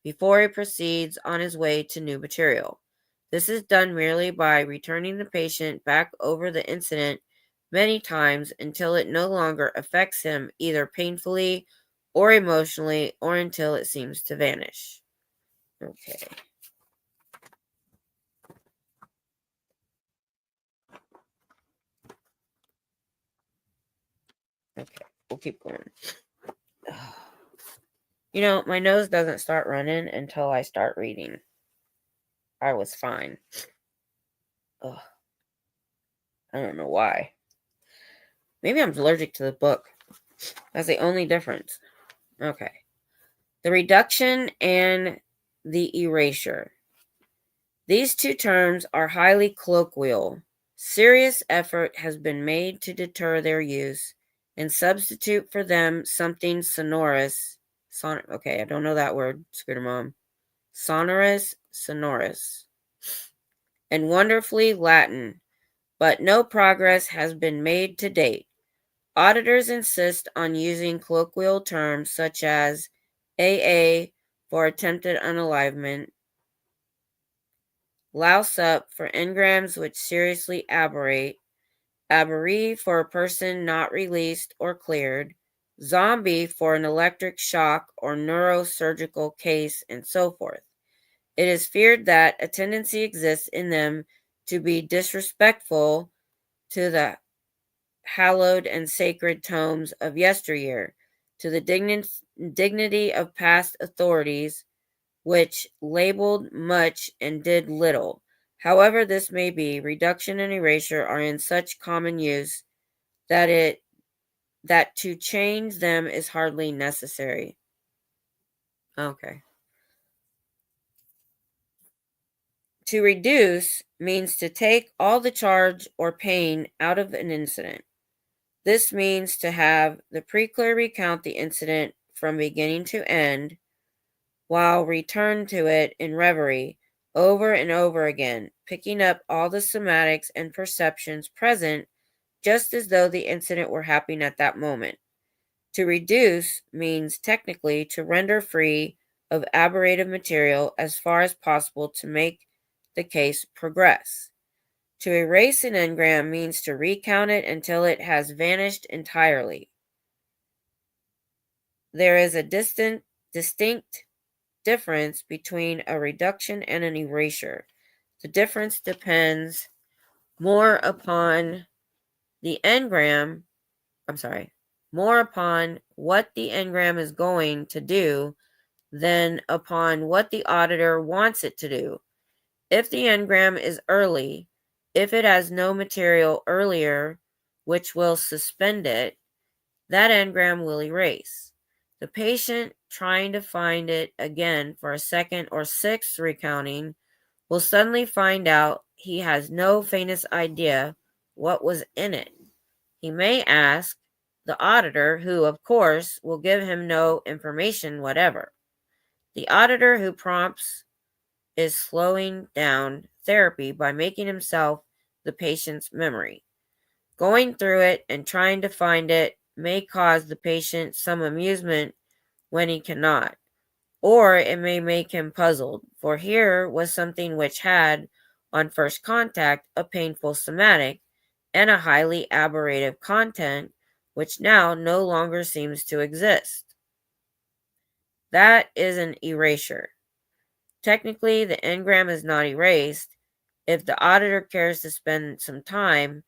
before he proceeds on his way to new material. This is done merely by returning the patient back over the incident many times until it no longer affects him either painfully or emotionally, or until it seems to vanish. Okay. Okay, we'll keep going. My nose doesn't start running until I start reading. I was fine. Ugh. I don't know why. Maybe I'm allergic to the book. That's the only difference. Okay. The reduction and the erasure. These two terms are highly colloquial. Serious effort has been made to deter their use and substitute for them something sonorous. Okay, I don't know that word, Scooter Mom. Sonorous, and wonderfully Latin, but no progress has been made to date. Auditors insist on using colloquial terms such as AA for attempted unalivement, louse up for engrams which seriously aberrate, aberree for a person not released or cleared, zombie for an electric shock or neurosurgical case, and so forth. It is feared that a tendency exists in them to be disrespectful to the hallowed and sacred tomes of yesteryear, to the dignity of past authorities, which labeled much and did little. However this may be, reduction and erasure are in such common use that to change them is hardly necessary. Okay. To reduce means to take all the charge or pain out of an incident. This means to have the preclear recount the incident from beginning to end, while return to it in reverie over and over again, picking up all the somatics and perceptions present just as though the incident were happening at that moment. To reduce means technically to render free of aberrative material as far as possible to make the case progress. To erase an engram means to recount it until it has vanished entirely. There is a distinct difference between a reduction and an erasure. The difference depends more upon the engram, more upon what the engram is going to do than upon what the auditor wants it to do. If the engram is early, if it has no material earlier which will suspend it, that engram will erase. The patient trying to find it again for a second or sixth recounting will suddenly find out he has no faintest idea what was in it. He may ask the auditor, who, of course, will give him no information whatever. The auditor who prompts is slowing down therapy by making himself the patient's memory. Going through it and trying to find it may cause the patient some amusement when he cannot, or it may make him puzzled, for here was something which had, on first contact, a painful somatic and a highly aberrative content which now no longer seems to exist. That is an erasure. Technically, the engram is not erased. If the auditor cares to spend some time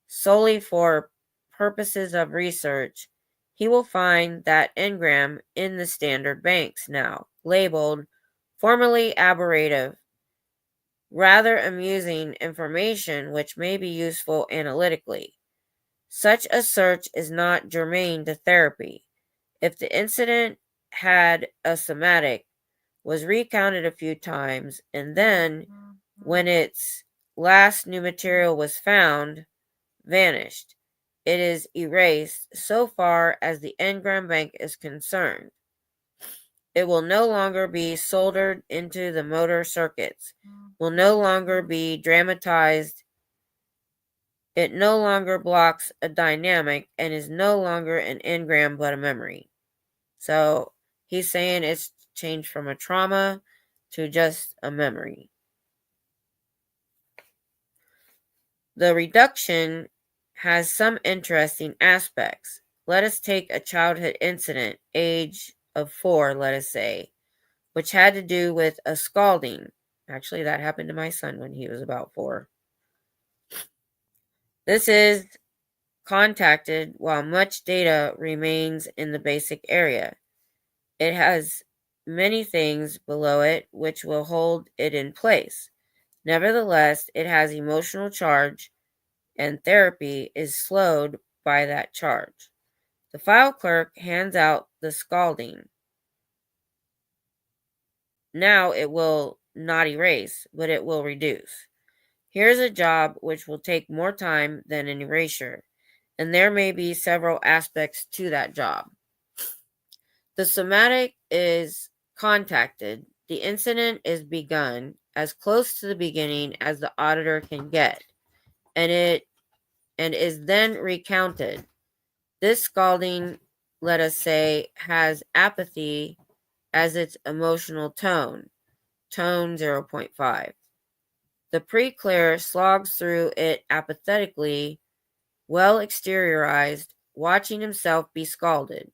solely for purposes of research, he will find that engram in the standard banks now, labeled formerly aberrative, rather amusing information which may be useful analytically. Such a search is not germane to therapy. If the incident had a somatic, was recounted a few times, and then, when its last new material was found, vanished, it is erased so far as the engram bank is concerned. It will no longer be soldered into the motor circuits, will no longer be dramatized. It no longer blocks a dynamic and is no longer an engram but a memory. So he's saying it's changed from a trauma to just a memory. The reduction has some interesting aspects. Let us take a childhood incident, age of 4, let us say, which had to do with a scalding. Actually, that happened to my son when he was about 4. This is contacted while much data remains in the basic area. It has many things below it which will hold it in place. Nevertheless, it has emotional charge, and therapy is slowed by that charge. The file clerk hands out the scalding. Now it will not erase, but it will reduce. Here's a job which will take more time than an erasure, and there may be several aspects to that job. The somatic is contacted. The incident is begun as close to the beginning as the auditor can get, and is then recounted. This scalding, let us say, has apathy as its emotional tone 0.5. The pre-clear slogs through it apathetically, well exteriorized, watching himself be scalded.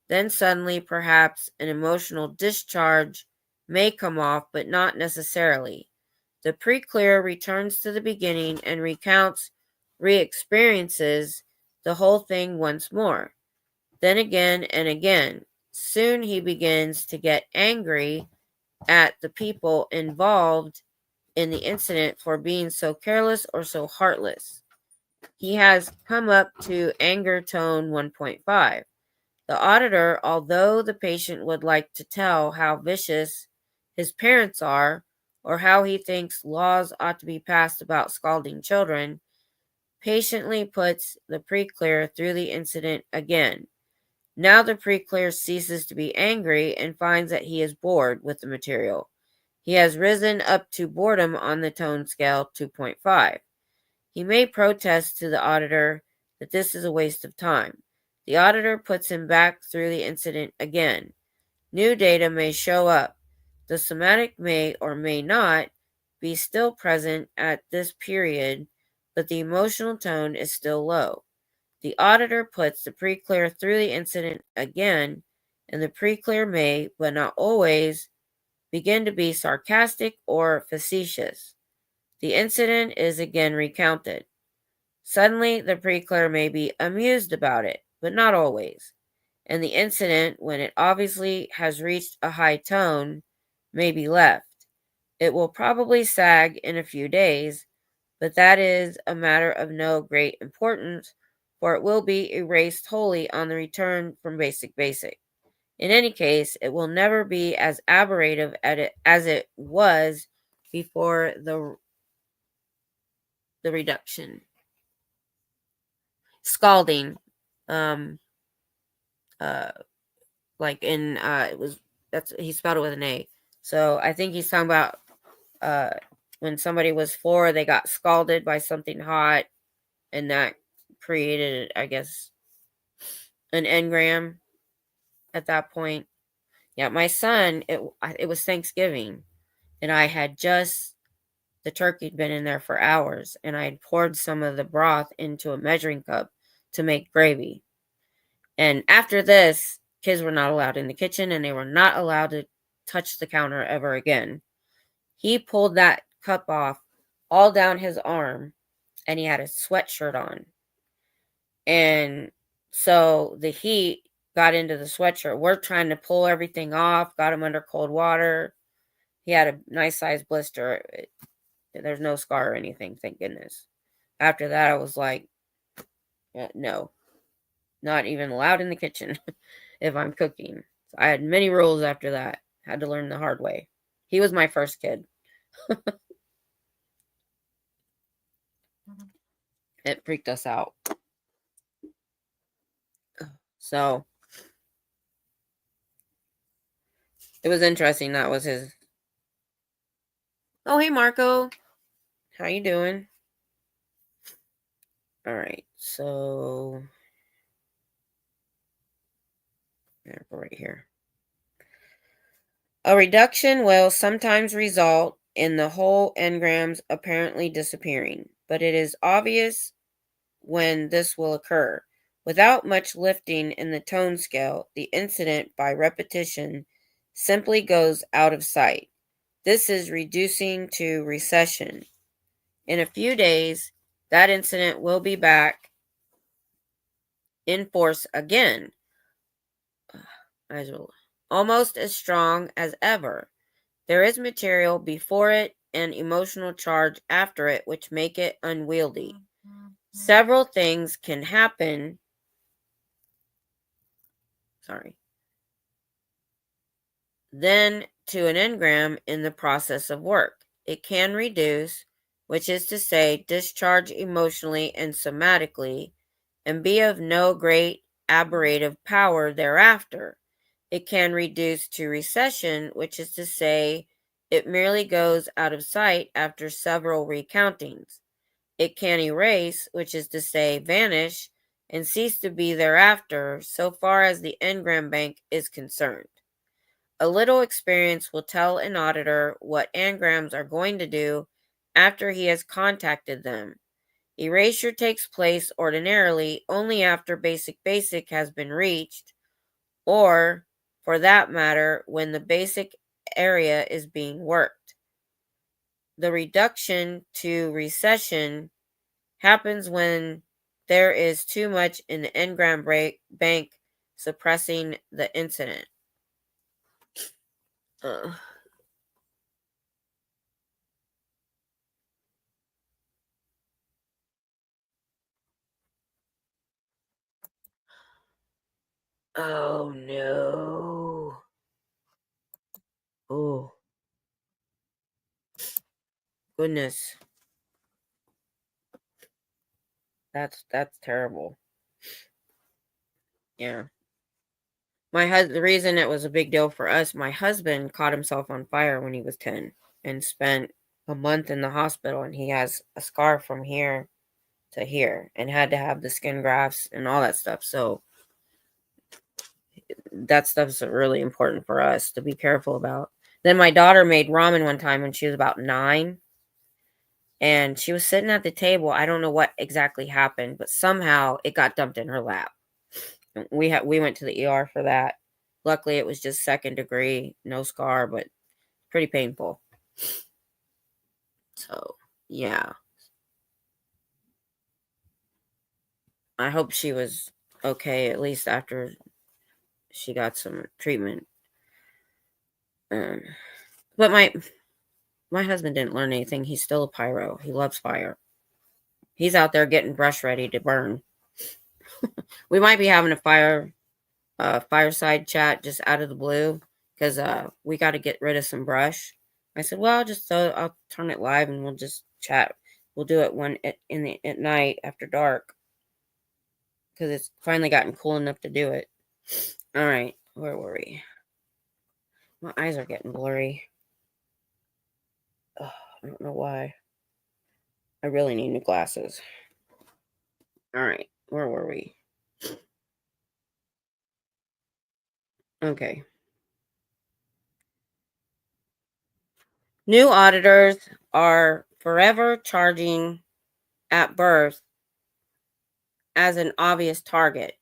Then suddenly, perhaps, an emotional discharge may come off, but not necessarily. The pre-clear returns to the beginning and recounts, re-experiences the whole thing once more. Then again and again. Soon he begins to get angry at the people involved in the incident for being so careless or so heartless. He has come up to anger tone 1.5. The auditor, although the patient would like to tell how vicious his parents are or how he thinks laws ought to be passed about scalding children, patiently puts the pre-clear through the incident again. Now the pre-clear ceases to be angry and finds that he is bored with the material. He has risen up to boredom on the tone scale 2.5. He may protest to the auditor that this is a waste of time. The auditor puts him back through the incident again. New data may show up. The somatic may or may not be still present at this period, but the emotional tone is still low. The auditor puts the pre-clear through the incident again, and the pre-clear may, but not always, begin to be sarcastic or facetious. The incident is again recounted. Suddenly, the pre-clear may be amused about it, but not always. And the incident, when it obviously has reached a high tone, may be left. It will probably sag in a few days, but that is a matter of no great importance, for it will be erased wholly on the return from basic. In any case, it will never be as aberrative as it was before the reduction. Scalding, um, like in it was that's he spelled it with an A. So I think he's talking about when somebody was 4, they got scalded by something hot, and that created, I guess, an engram at that point. Yeah, my son, it was Thanksgiving, and I had just the turkey had been in there for hours, and I had poured some of the broth into a measuring cup to make gravy. And after this, kids were not allowed in the kitchen, and they were not allowed to touch the counter ever again. He pulled that cup off all down his arm, and he had a sweatshirt on. And so the heat got into the sweatshirt. We're trying to pull everything off, got him under cold water. He had a nice sized blister. There's no scar or anything, thank goodness. After that, I was like, no, not even allowed in the kitchen if I'm cooking. So I had many rules after that. Had to learn the hard way. He was my first kid. It freaked us out. So it was interesting. That was his. Oh, hey, Marco. How you doing? All right. So right here. A reduction will sometimes result in the whole engrams apparently disappearing, but it is obvious when this will occur. Without much lifting in the tone scale, the incident, by repetition, simply goes out of sight. This is reducing to recession. In a few days, that incident will be back in force again, almost as strong as ever. There is material before it and emotional charge after it which make it unwieldy. Several things can happen. Then to an engram in the process of work. It can reduce, which is to say, discharge emotionally and somatically, and be of no great aberrative power thereafter. It can reduce to recession, which is to say, it merely goes out of sight after several recountings. It can erase, which is to say, vanish, and cease to be thereafter, so far as the engram bank is concerned. A little experience will tell an auditor what engrams are going to do after he has contacted them. Erasure takes place ordinarily only after basic has been reached, or, for that matter, when the basic area is being worked. The reduction to recession happens when there is too much in the engram bank suppressing the incident. Oh no. Oh goodness. That's terrible. Yeah. The reason it was a big deal for us, my husband caught himself on fire when he was 10 and spent a month in the hospital, and he has a scar from here to here and had to have the skin grafts and all that stuff. So that stuff's really important for us to be careful about. Then my daughter made ramen one time when she was about 9, and she was sitting at the table. I don't know what exactly happened, but somehow it got dumped in her lap. We went to the ER for that. Luckily, it was just second degree, no scar, but pretty painful. So, yeah. I hope she was okay, at least after she got some treatment. Um, but my husband didn't learn anything. He's still a pyro. He loves fire. He's out there getting brush ready to burn. We might be having a fireside chat just out of the blue because we got to get rid of some brush. I said, well, I'll turn it live and we'll just chat. We'll do it at night after dark because it's finally gotten cool enough to do it. All right, where were we? My eyes are getting blurry. Ugh, I don't know why. I really need new glasses. All right, where were we? Okay. New auditors are forever charging at birth as an obvious target.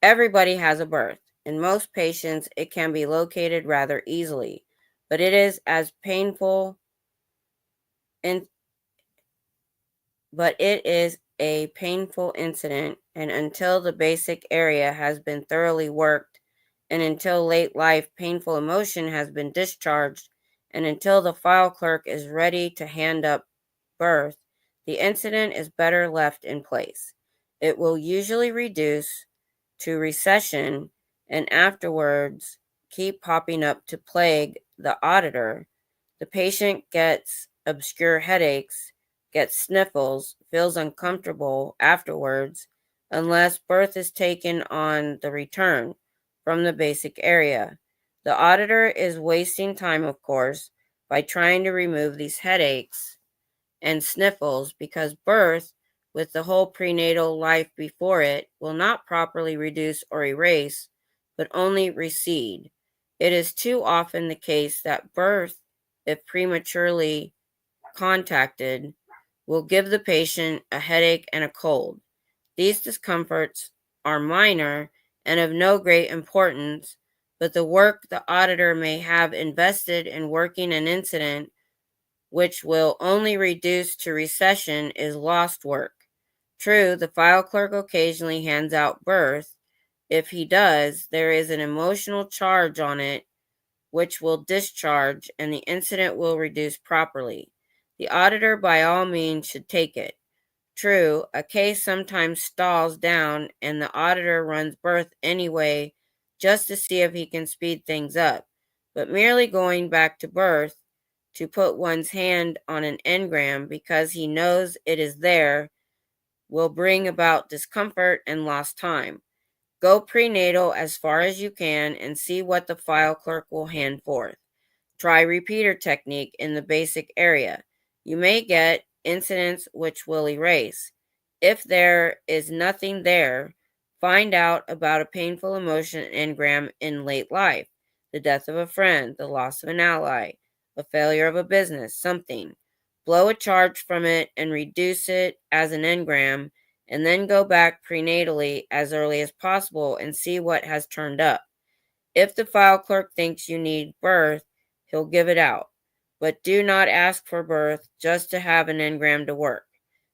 Everybody has a birth. In most patients, it can be located rather easily, but it is as painful and but it is a painful incident, and until the basic area has been thoroughly worked, and until late life painful emotion has been discharged, and until the file clerk is ready to hand up birth, the incident is better left in place. It will usually reduce to recession and afterwards keep popping up to plague the auditor. The patient gets obscure headaches, gets sniffles, feels uncomfortable afterwards, unless birth is taken on the return from the basic area. The auditor is wasting time, of course, by trying to remove these headaches and sniffles because birth, with the whole prenatal life before it, will not properly reduce or erase, but only recede. It is too often the case that birth, if prematurely contacted, will give the patient a headache and a cold. These discomforts are minor and of no great importance, but the work the auditor may have invested in working an incident which will only reduce to recession is lost work. True, the file clerk occasionally hands out birth. If he does, there is an emotional charge on it which will discharge and the incident will reduce properly. The auditor, by all means, should take it. True, a case sometimes stalls down and the auditor runs birth anyway just to see if he can speed things up. But merely going back to birth to put one's hand on an engram because he knows it is there will bring about discomfort and lost time. Go prenatal as far as you can and see what the file clerk will hand forth. Try repeater technique in the basic area. You may get incidents which will erase. If there is nothing there, find out about a painful emotion engram in late life, the death of a friend, the loss of an ally, a failure of a business, something. Blow a charge from it and reduce it as an engram, and then go back prenatally as early as possible and see what has turned up. If the file clerk thinks you need birth, he'll give it out. But do not ask for birth just to have an engram to work,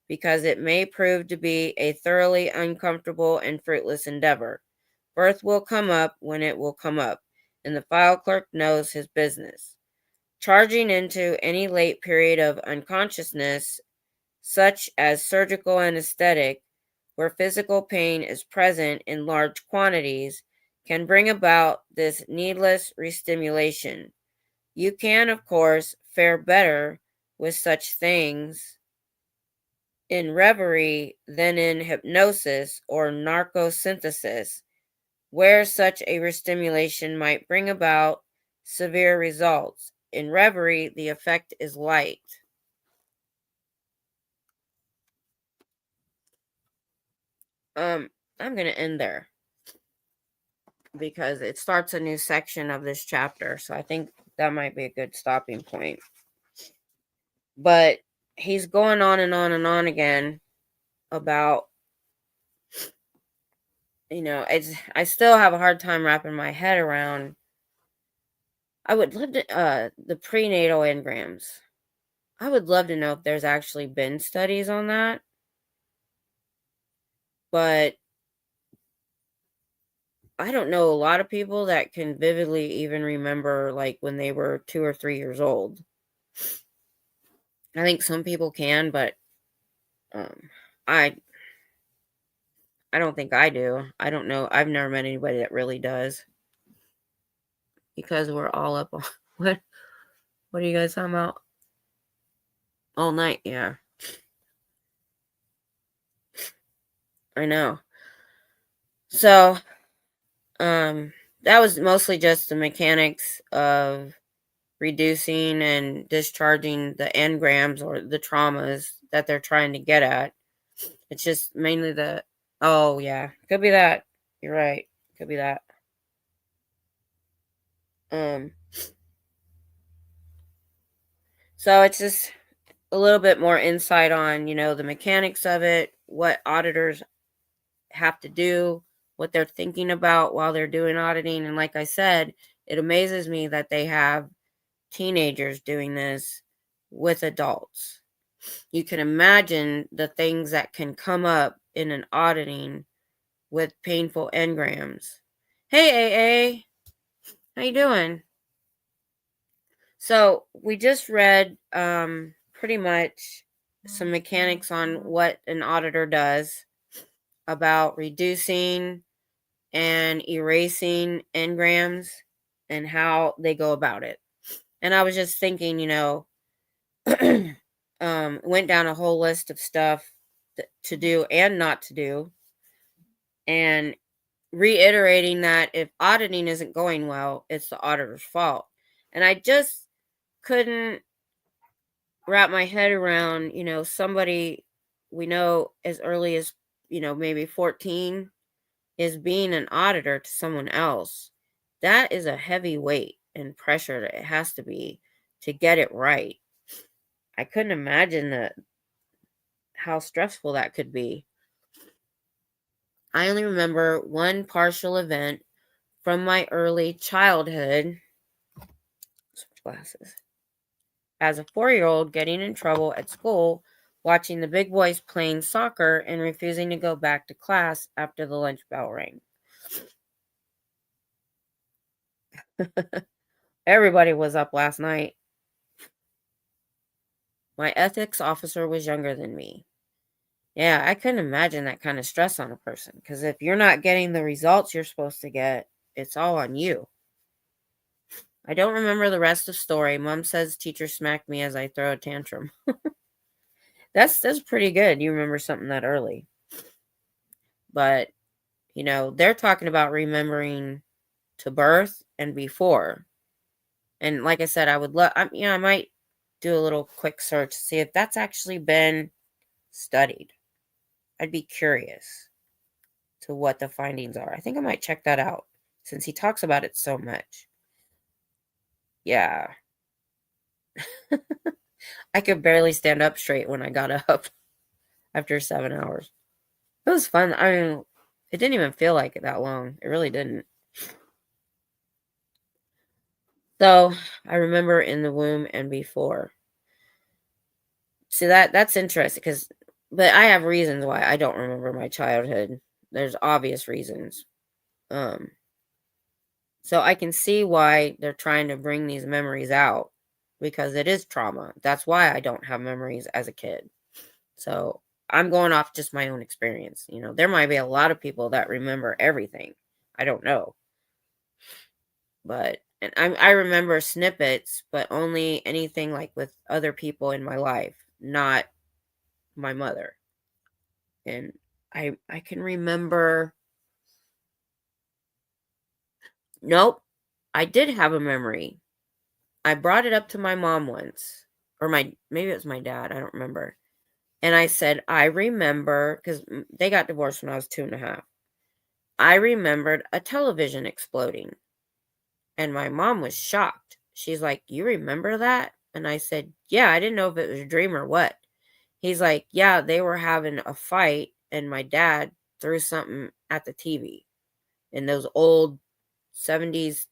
because it may prove to be a thoroughly uncomfortable and fruitless endeavor. Birth will come up when it will come up, and the file clerk knows his business. Charging into any late period of unconsciousness, such as surgical anesthetic, where physical pain is present in large quantities, can bring about this needless restimulation. You can, of course, fare better with such things in reverie than in hypnosis or narcosynthesis, where such a restimulation might bring about severe results. In reverie, the effect is light. I'm going to end there because it starts a new section of this chapter, so I think that might be a good stopping point. But he's going on and on and on again about, I still have a hard time wrapping my head around. I would love to, the prenatal engrams. I would love to know if there's actually been studies on that. But I don't know a lot of people that can vividly even remember like when they were 2 or 3 years old. I think some people can, but um, I I don't think I do. I don't know. I've never met anybody that really does because we're all up on what are you guys talking about? All night, yeah. I know. So, that was mostly just the mechanics of reducing and discharging the engrams or the traumas that they're trying to get at. It's just mainly oh yeah, could be that. You're right. Could be that. Um, so it's just a little bit more insight on, the mechanics of it, what auditors have to do, what they're thinking about while they're doing auditing. And like I said, it amazes me that they have teenagers doing this with adults. You can imagine the things that can come up in an auditing with painful engrams. Hey, AA, how you doing? So we just read pretty much some mechanics on what an auditor does about reducing and erasing engrams and how they go about it. And I was just thinking, went down a whole list of stuff to do and not to do, and reiterating that if auditing isn't going well, it's the auditor's fault. And I just couldn't wrap my head around, somebody we know as early as, maybe 14 is being an auditor to someone else. That is a heavy weight and pressure that it has to be to get it right. I couldn't imagine how stressful that could be. I only remember one partial event from my early childhood. Switch glasses. As a 4-year-old getting in trouble at school, watching the big boys playing soccer and refusing to go back to class after the lunch bell rang. Everybody was up last night. My ethics officer was younger than me. Yeah, I couldn't imagine that kind of stress on a person, because if you're not getting the results you're supposed to get, it's all on you. I don't remember the rest of the story. Mom says teacher smacked me as I throw a tantrum. That's pretty good. You remember something that early. But, they're talking about remembering to birth and before. And like I said, I would love, I might do a little quick search to see if that's actually been studied. I'd be curious to what the findings are. I think I might check that out since he talks about it so much. Yeah. I could barely stand up straight when I got up after 7 hours. It was fun. I mean, it didn't even feel like it that long. It really didn't. So I remember in the womb and before. See, that's interesting but I have reasons why I don't remember my childhood. There's obvious reasons. So I can see why they're trying to bring these memories out, because it is trauma. That's why I don't have memories as a kid. So I'm going off just my own experience. There might be a lot of people that remember everything. I don't know. And I remember snippets, but only anything like with other people in my life, not my mother. And I can remember. Nope, I did have a memory. I brought it up to my mom once, or maybe it was my dad. I don't remember. And I said, I remember, because they got divorced when I was 2.5. I remembered a television exploding. And my mom was shocked. She's like, "You remember that?" And I said, "Yeah, I didn't know if it was a dream or what." He's like, "Yeah, they were having a fight, and my dad threw something at the TV in those old 70s,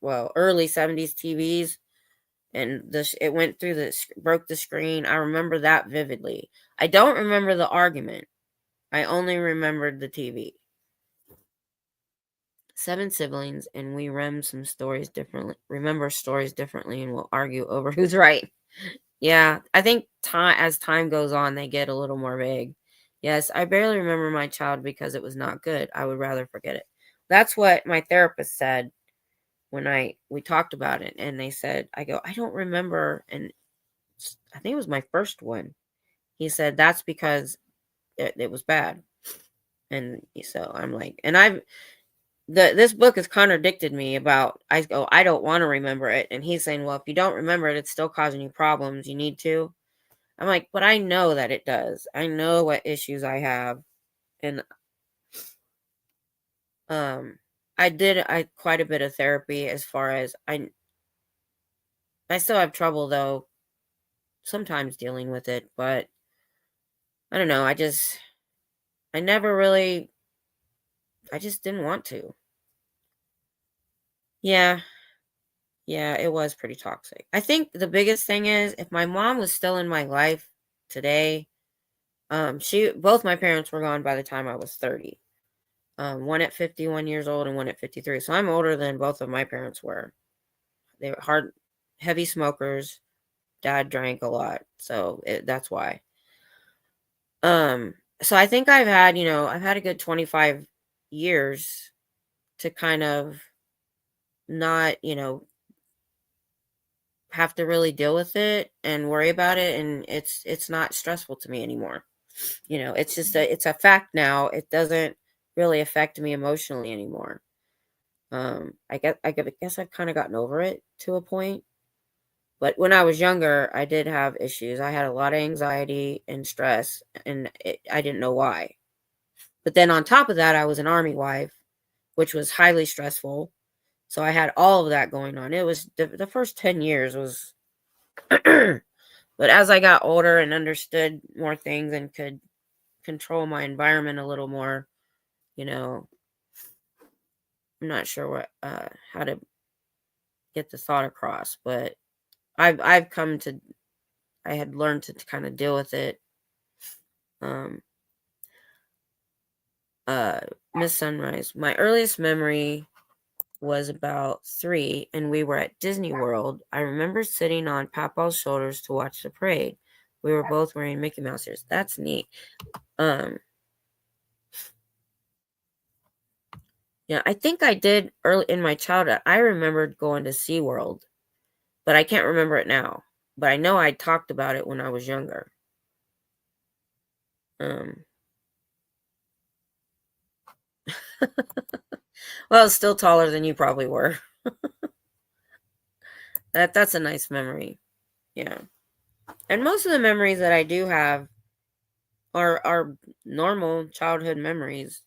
early 70s TVs, and it went through broke the screen." I remember that vividly. I don't remember the argument. I only remembered the TV. 7 siblings, and we remember stories differently, and we'll argue over who's right. Yeah, I think as time goes on, they get a little more vague. Yes, I barely remember my child because it was not good. I would rather forget it. That's what my therapist said when we talked about it, and they said, I go, I don't remember, and I think it was my first one. He said that's because it was bad, and so I'm like, and this book has contradicted me about. I go, I don't want to remember it, and he's saying, well, if you don't remember it, it's still causing you problems. You need to. I'm like, but I know that it does. I know what issues I have, and um, I did quite a bit of therapy as far as I still have trouble though sometimes dealing with it, but I don't know. I never really. I just didn't want to. Yeah, yeah, it was pretty toxic. I think the biggest thing is if my mom was still in my life today, both my parents were gone by the time I was 30. One at 51 years old and one at 53. So I'm older than both of my parents were. They were heavy smokers. Dad drank a lot, so that's why. Um, so I think I've had a good 25 years to kind of not, have to really deal with it and worry about it, and it's not stressful to me anymore. It's a fact now. It doesn't really affect me emotionally anymore. I guess I've kind of gotten over it to a point. But when I was younger, I did have issues. I had a lot of anxiety and stress, and I didn't know why. But then on top of that, I was an army wife, which was highly stressful. So I had all of that going on. It was the first 10 years was, but as I got older and understood more things and could control my environment a little more, you know, I'm not sure how to get the thought across, but I've come to I had learned to kind of deal with it. Um, Miss Sunrise. My earliest memory was about 3, and we were at Disney World. I remember sitting on Papa's shoulders to watch the parade. We were both wearing Mickey Mouse ears. That's neat. Yeah, I think I did early in my childhood. I remembered going to SeaWorld, but I can't remember it now. But I know I talked about it when I was younger. Um, well, it's still taller than you probably were. That's a nice memory. Yeah. And most of the memories that I do have are normal childhood memories.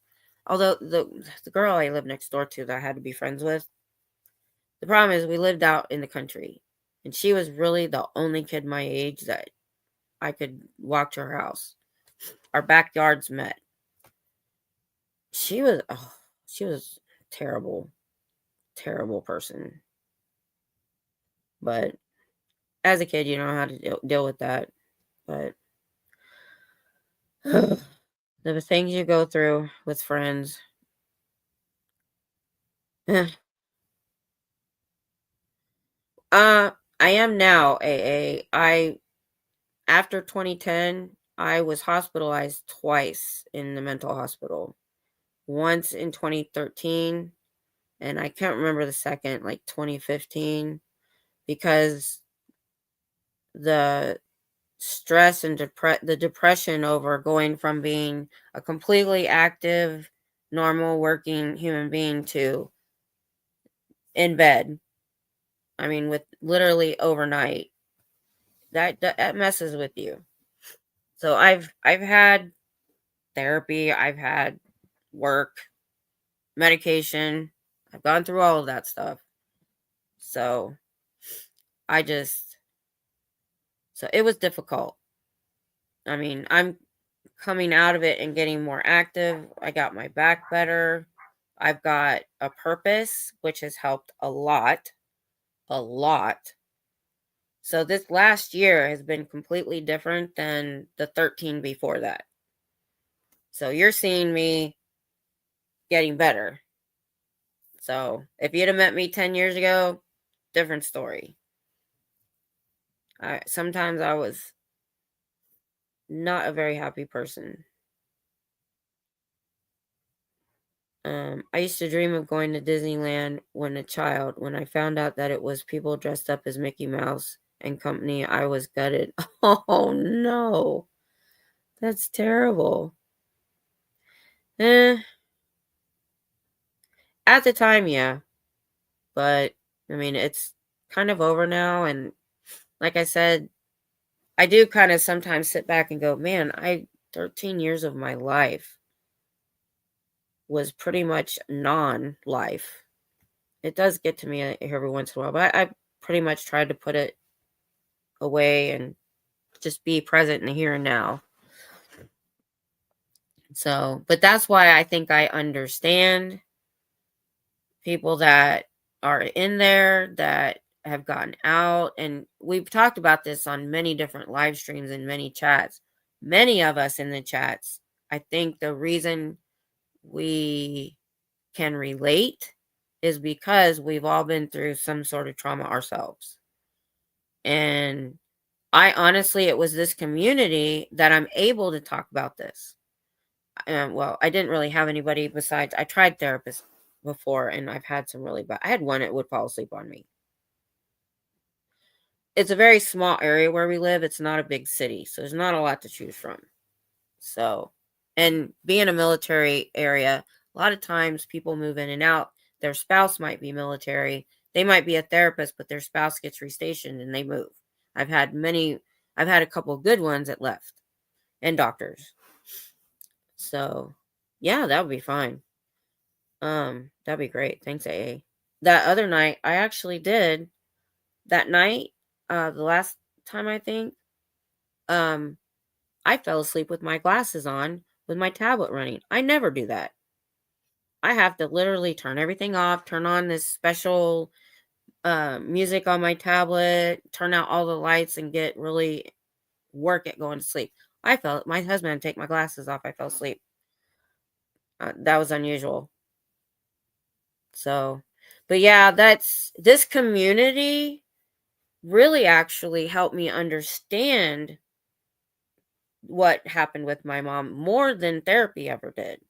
Although the girl I lived next door to that I had to be friends with, the problem is we lived out in the country, and she was really the only kid my age that I could walk to her house. Our backyards met. She was terrible, terrible person. But as a kid, you know how to deal with that. But the things you go through with friends. I am now AA. After 2010, I was hospitalized twice in the mental hospital. Once in 2013 And I can't remember the second, like 2015, because the stress and the depression over going from being a completely active, normal working human being to in bed. I mean, with literally overnight, that messes with you. So I've had therapy, I've had work, medication, I've gone through all of that stuff. So I just so it was difficult. I mean, I'm coming out of it and getting more active. I got my back better. I've got a purpose, which has helped a lot, a lot. So this last year has been completely different than the 13 before that. So you're seeing me getting better. So if you'd have met me 10 years ago, different story. Sometimes I was not a very happy person. I used to dream of going to Disneyland when a child. When I found out that it was people dressed up as Mickey Mouse and company, I was gutted. Oh no, that's terrible. Eh, at the time, yeah, but I mean, it's kind of over now. And like I said, I do kind of sometimes sit back and go, man, 13 years of my life was pretty much non-life. It does get to me every once in a while, but I pretty much tried to put it away and just be present in the here and now. So, but that's why I think I understand people that are in there that have gotten out. And we've talked about this on many different live streams and many chats. Many of us in the chats, I think the reason we can relate is because we've all been through some sort of trauma ourselves. And I honestly, it was this community that I'm able to talk about this. Well, I didn't really have anybody besides, I tried therapists before and I've had some really bad, I had one that would fall asleep on me. It's a very small area where we live. It's not a big city, so there's not a lot to choose from. So, and being a military area, a lot of times people move in and out. Their spouse might be military. They might be a therapist, but their spouse gets restationed and they move. I've had a couple of good ones that left, and doctors. So, yeah, that would be fine. That'd be great. Thanks, AA. That other night, I actually did that night, the last time I think, um, I fell asleep with my glasses on with my tablet running. I never do that. I have to literally turn everything off, turn on this special music on my tablet, turn out all the lights, and get really work at going to sleep. My husband had to take my glasses off. I fell asleep. That was unusual. So, but yeah, this community really actually helped me understand what happened with my mom more than therapy ever did.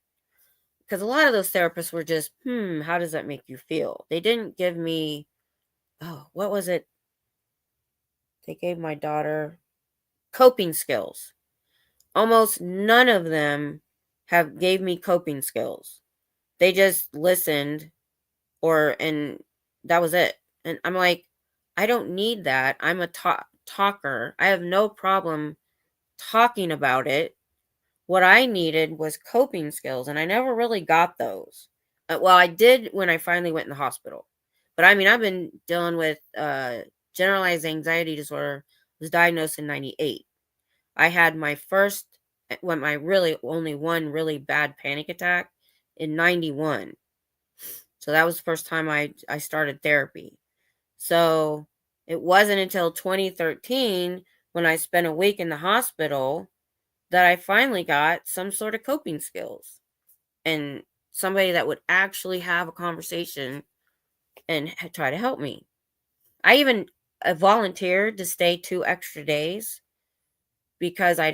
Because a lot of those therapists were just, how does that make you feel? They didn't give me, oh, what was it? They gave my daughter coping skills. Almost none of them gave me coping skills. They just listened and that was it. And I'm like, I don't need that. I'm a talker. I have no problem talking about it. What I needed was coping skills, and I never really got those. Well, I did when I finally went in the hospital. But I mean, I've been dealing with generalized anxiety disorder. Was diagnosed in 98. I had my really only one really bad panic attack in 91. So that was the first time I started therapy. So it wasn't until 2013 when I spent a week in the hospital that I finally got some sort of coping skills and somebody that would actually have a conversation and try to help me. I even volunteered to stay 2 extra days because I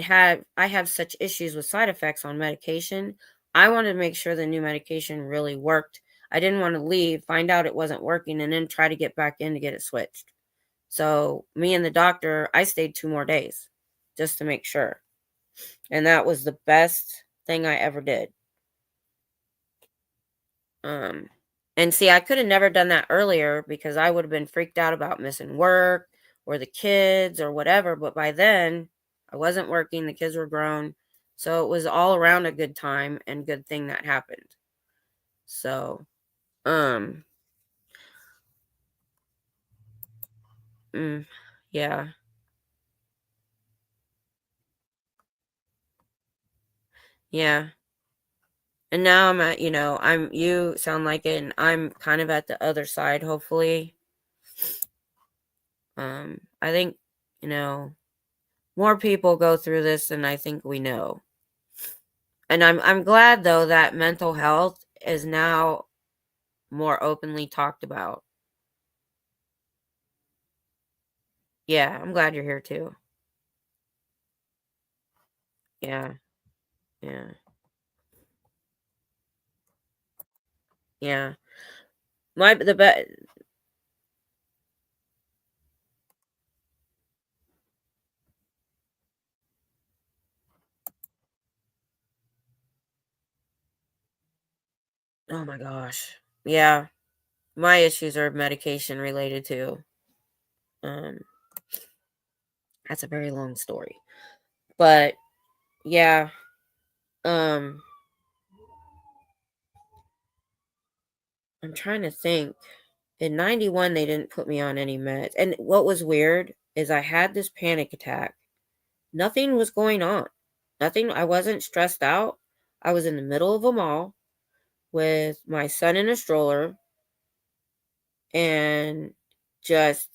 have such issues with side effects on medication. I wanted to make sure the new medication really worked. I didn't want to leave, find out it wasn't working, and then try to get back in to get it switched. So me and the doctor, I stayed 2 more days just to make sure. And that was the best thing I ever did. And see, I could have never done that earlier because I would have been freaked out about missing work or the kids or whatever. But by then, I wasn't working, the kids were grown. So it was all around a good time and good thing that happened. So, um, mm, yeah, yeah. And now I'm at, you sound like it, and I'm kind of at the other side, hopefully. I think, you know, more people go through this than I think we know. And I'm glad though that mental health is now more openly talked about. Yeah, I'm glad you're here too. Yeah, yeah, yeah. My the be- Oh my gosh. Yeah, my issues are medication related too. Um, that's a very long story. But yeah, um, I'm trying to think. In 91 they didn't put me on any meds. And what was weird is I had this panic attack. Nothing was going on. Nothing. I wasn't stressed out. I was in the middle of a mall with my son in a stroller, and just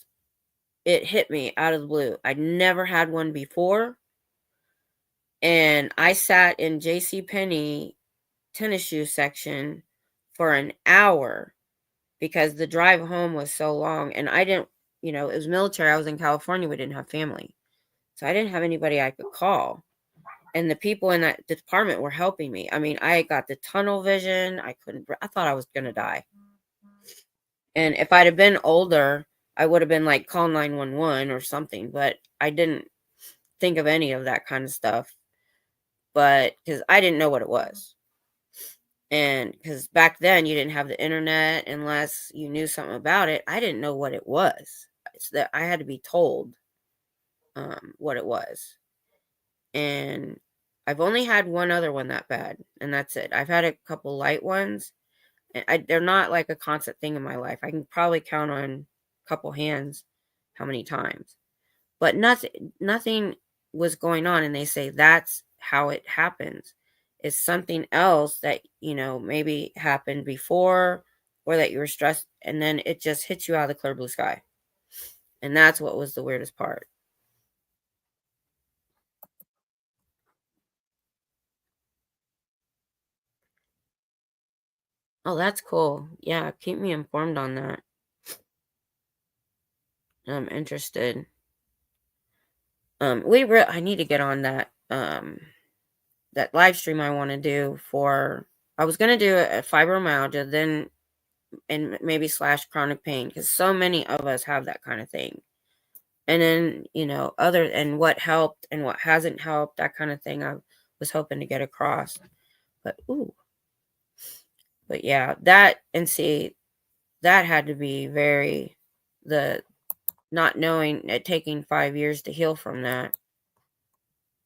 it hit me out of the blue. I never had one before, and I sat in J.C. Penney tennis shoe section for an hour because the drive home was so long, and I didn't, it was military. I was in California. We didn't have family, so I didn't have anybody I could call. And the people in that department were helping me. I mean, I got the tunnel vision. I thought I was going to die. And if I'd have been older, I would have been like, call 911 or something. But I didn't think of any of that kind of stuff. But because I didn't know what it was. And because back then you didn't have the internet unless you knew something about it. I didn't know what it was. It's that I had to be told what it was. And I've only had one other one that bad, and that's it. I've had a couple light ones, and they're not like a constant thing in my life. I can probably count on a couple hands how many times, but nothing was going on. And they say that's how it happens. It's something else that maybe happened before, or that you were stressed, and then it just hits you out of the clear blue sky. And that's what was the weirdest part. Oh, that's cool. Yeah, keep me informed on that. I'm interested. I need to get on that live stream I want to do for. I was gonna do it at fibromyalgia, then and maybe slash chronic pain, because so many of us have that kind of thing. And then other and what helped and what hasn't helped, that kind of thing. I was hoping to get across, but but yeah, that and see that had to be very the not knowing it taking 5 years to heal from that.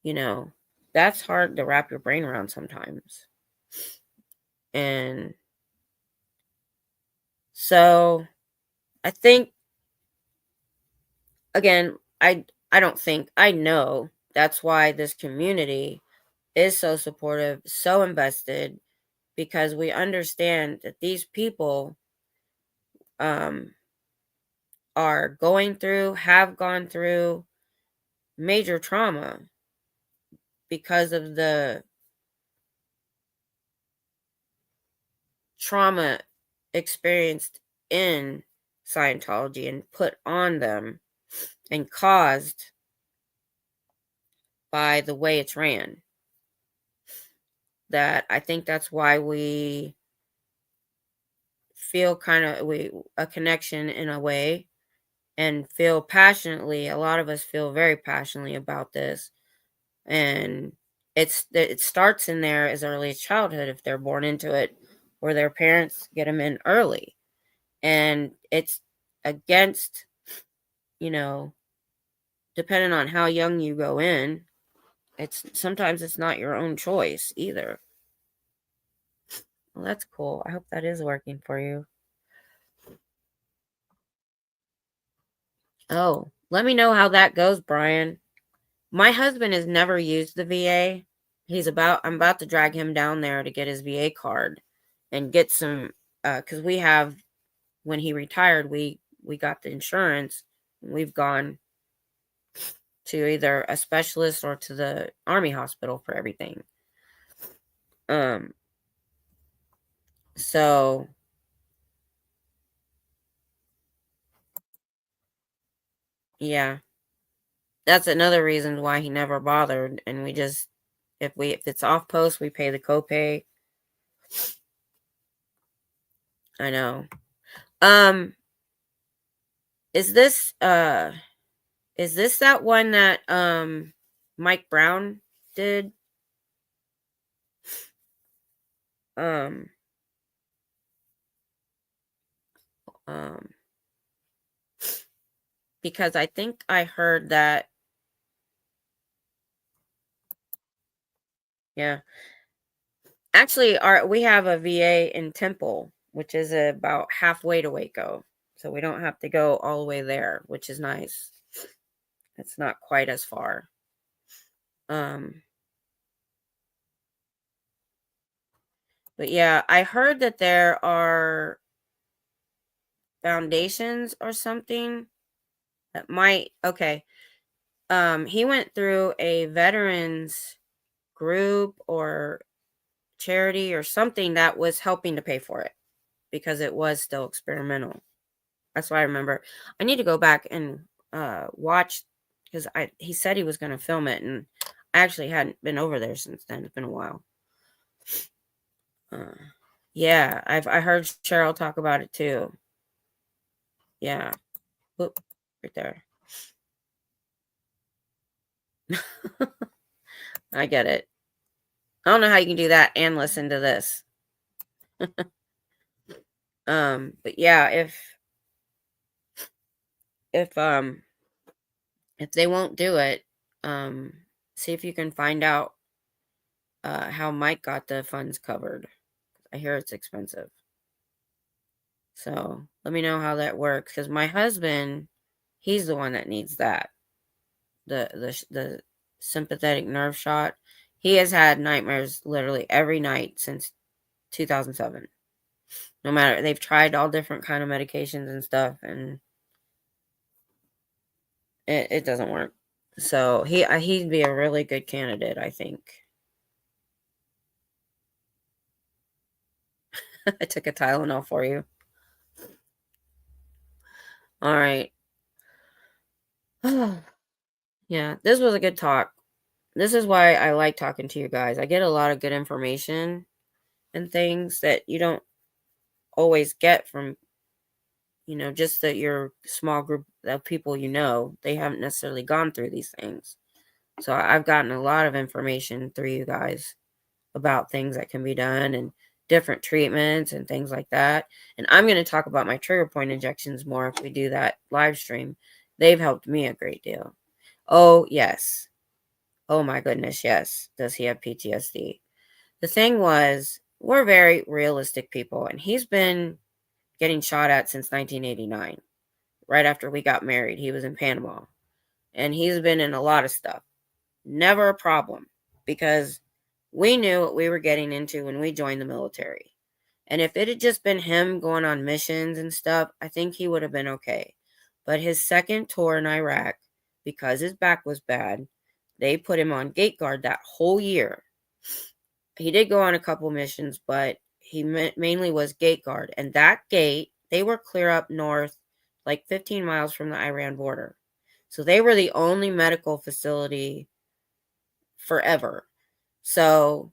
You know, that's hard to wrap your brain around sometimes. And so I think again, I don't think I know that's why this community is so supportive, so invested, because we understand that these people um are going through, have gone through major trauma because of the trauma experienced in Scientology and put on them and caused by the way it's ran. That I think that's why we feel kind of a connection in a way and feel passionately. A lot of us feel very passionately about this, and it starts in there as early as childhood if they're born into it, or their parents get them in early, and it's against, you know, depending on how young you go in, it's sometimes it's not your own choice either. Well, that's cool. I hope that is working for you. Oh, let me know how that goes, Brian. My husband has never used the VA. I'm about to drag him down there to get his VA card and get some, because we have, when he retired, we got the insurance. We've gone to either a specialist or to the army hospital for everything. Um, so yeah, that's another reason why he never bothered. And we just, if it's off post, we pay the copay. I know. Um, is this that one that Mike Brown did? Um um because I think I heard that, yeah. Actually, we have a VA in Temple, which is about halfway to Waco. So we don't have to go all the way there, which is nice. It's not quite as far. Um but yeah, I heard that there are foundations or something that might, okay. He went through a veterans group or charity or something that was helping to pay for it because it was still experimental. That's what I remember. I need to go back and watch, because he said he was going to film it, and I actually hadn't been over there since then. It's been a while. Uh, yeah, I heard Cheryl talk about it too. Yeah. Whoop, right there. I get it. I don't know how you can do that and listen to this. But yeah, if um if they won't do it, um see if you can find out how Mike got the funds covered. I hear it's expensive. So let me know how that works, because my husband, he's the one that needs that. The sympathetic nerve shot. He has had nightmares literally every night since 2007. No matter, they've tried all different kind of medications and stuff, and it doesn't work. So he'd be a really good candidate, I think. I took a Tylenol for you. All right. Yeah, this was a good talk. This is why I like talking to you guys. I get a lot of good information and things that you don't always get from, just that your small group of people, they haven't necessarily gone through these things. So I've gotten a lot of information through you guys about things that can be done and different treatments and things like that. And I'm going to talk about my trigger point injections more if we do that live stream. They've helped me a great deal. Oh, yes. Oh, my goodness, yes. Does he have PTSD? The thing was, we're very realistic people, and he's been getting shot at since 1989. Right after we got married, he was in Panama, and he's been in a lot of stuff. Never a problem, because we knew what we were getting into when we joined the military. And if it had just been him going on missions and stuff, I think he would have been okay. But his second tour in Iraq, because his back was bad, they put him on gate guard that whole year. He did go on a couple missions, but he mainly was gate guard. And that gate, they were clear up north, like 15 miles from the Iran border. So they were the only medical facility forever. So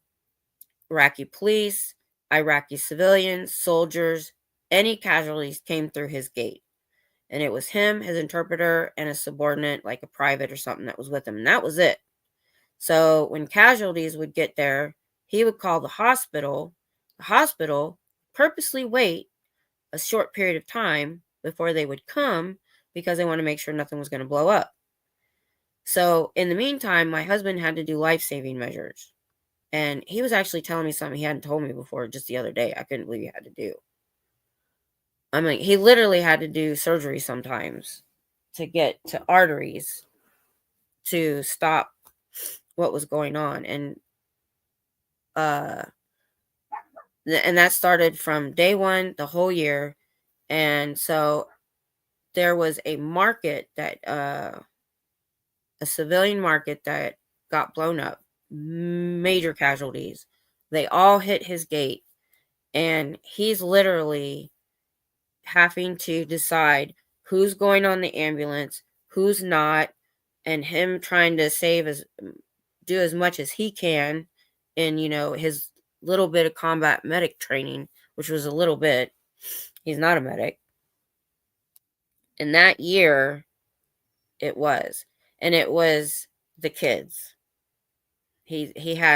Iraqi police, Iraqi civilians, soldiers, any casualties came through his gate. And it was him, his interpreter, and a subordinate, like a private or something, that was with him. And that was it. So when casualties would get there, he would call the hospital. The hospital purposely wait a short period of time before they would come because they want to make sure nothing was going to blow up. So in the meantime, my husband had to do life-saving measures. And he was actually telling me something he hadn't told me before just the other day. I couldn't believe he had to do. I mean, he literally had to do surgery sometimes to get to arteries to stop what was going on. And that started from day one, the whole year. And so there was a market that a civilian market that got blown up, major casualties. They all hit his gate, and he's literally having to decide who's going on the ambulance, who's not, and him trying to do as much as he can in, his little bit of combat medic training, which was a little bit. He's not a medic. In that year, it was. And it was the kids. He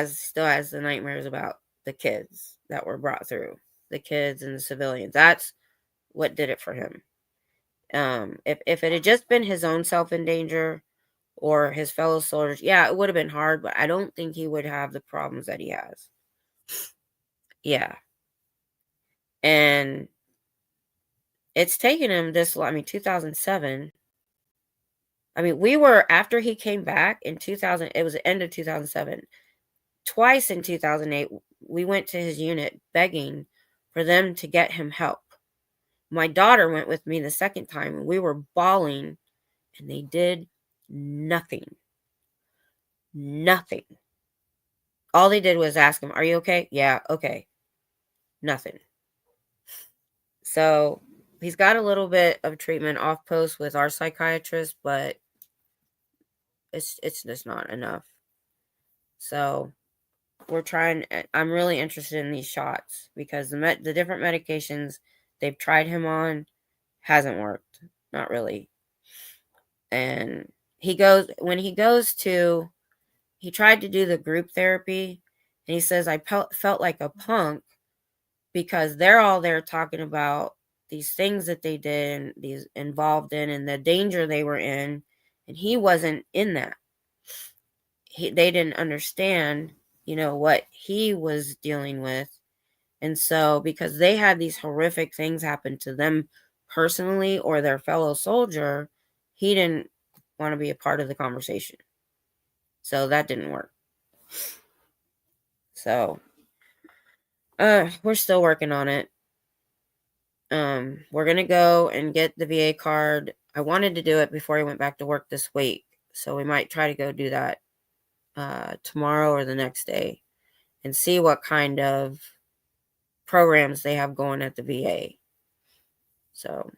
still has the nightmares about the kids that were brought through. The kids and the civilians. That's what did it for him. If it had just been his own self in danger or his fellow soldiers, yeah, it would have been hard, but I don't think he would have the problems that he has. Yeah. And it's taken him 2007. I mean, we were, after he came back in 2000, it was the end of 2007. Twice in 2008, we went to his unit begging for them to get him help. My daughter went with me the second time, and we were bawling, and they did nothing. Nothing. All they did was ask him, "Are you okay?" "Yeah, okay." Nothing. So he's got a little bit of treatment off post with our psychiatrist, but it's just not enough. So I'm really interested in these shots because the different medications they've tried him on hasn't worked. Not really. And he tried to do the group therapy, and he says, I felt like a punk because they're all there talking about these things that they did and these involved in and the danger they were in, and he wasn't in that. They didn't understand, what he was dealing with. And so because they had these horrific things happen to them personally or their fellow soldier, he didn't want to be a part of the conversation. So that didn't work. So we're still working on it. We're gonna go and get the VA card. I wanted to do it before I went back to work this week, so we might try to go do that tomorrow or the next day and see what kind of programs they have going at the VA. So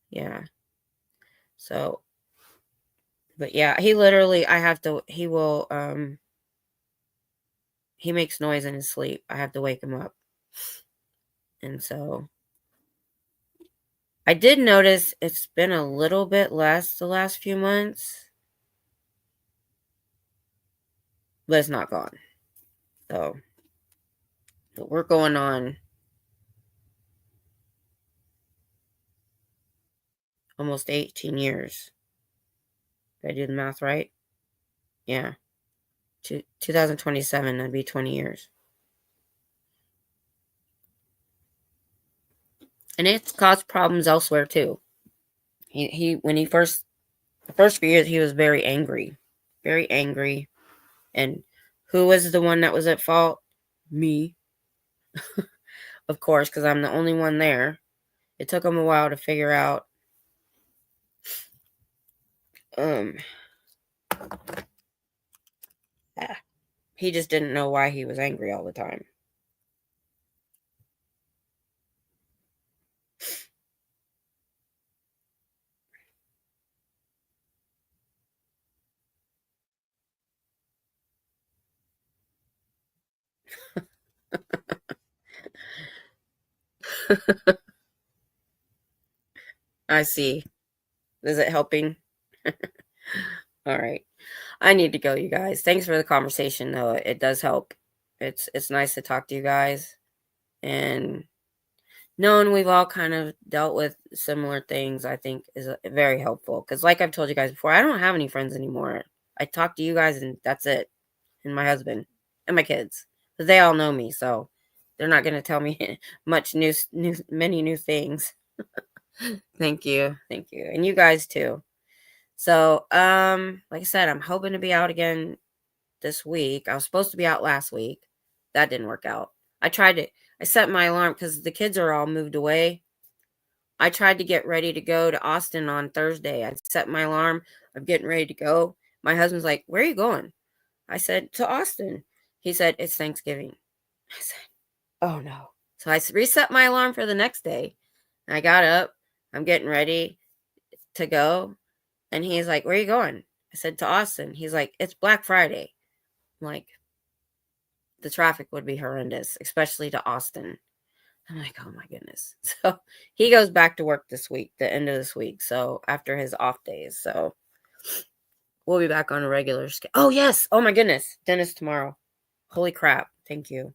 yeah. So but yeah, he literally he makes noise in his sleep. I have to wake him up. And so I did notice it's been a little bit less the last few months, but it's not gone. So but we're going on almost 18 years. Did I do the math right? Yeah. 2027, that'd be 20 years. And it's caused problems elsewhere too. The first few years, he was very angry. Very angry. And who was the one that was at fault? Me. Of course, because I'm the only one there. It took him a while to figure out. He just didn't know why he was angry all the time. I see. Is it helping? All right. I need to go, you guys. Thanks for the conversation, though. It does help. It's nice to talk to you guys. And knowing we've all kind of dealt with similar things, I think is very helpful. Because like I've told you guys before, I don't have any friends anymore. I talk to you guys and that's it. And my husband and my kids. But they all know me, so they're not going to tell me much many new things. Thank you. Thank you. And you guys too. So, like I said, I'm hoping to be out again this week. I was supposed to be out last week. That didn't work out. I set my alarm because the kids are all moved away. I tried to get ready to go to Austin on Thursday. I set my alarm. I'm getting ready to go. My husband's like, "Where are you going?" I said, "To Austin." He said, "It's Thanksgiving." I said, "Oh no." So I reset my alarm for the next day. I got up. I'm getting ready to go. And he's like, "Where are you going?" I said, "To Austin." He's like, "It's Black Friday." I'm like, the traffic would be horrendous, especially to Austin. I'm like, oh my goodness. So he goes back to work this week, the end of this week. So after his off days. So we'll be back on a regular schedule. Oh, yes. Oh my goodness. Dentist tomorrow. Holy crap. Thank you.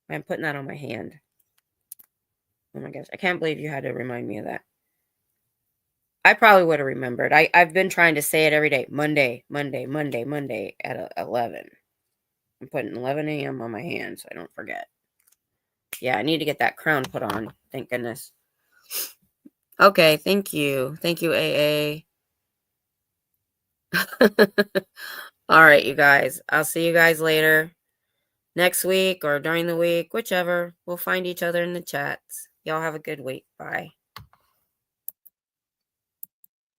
I'm putting that on my hand. Oh my gosh. I can't believe you had to remind me of that. I probably would have remembered. I've been trying to say it every day. Monday at 11. I'm putting 11 a.m. on my hand so I don't forget. Yeah, I need to get that crown put on. Thank goodness. Okay, thank you. Thank you, AA. All right, you guys. I'll see you guys later. Next week or during the week, whichever. We'll find each other in the chats. Y'all have a good week. Bye.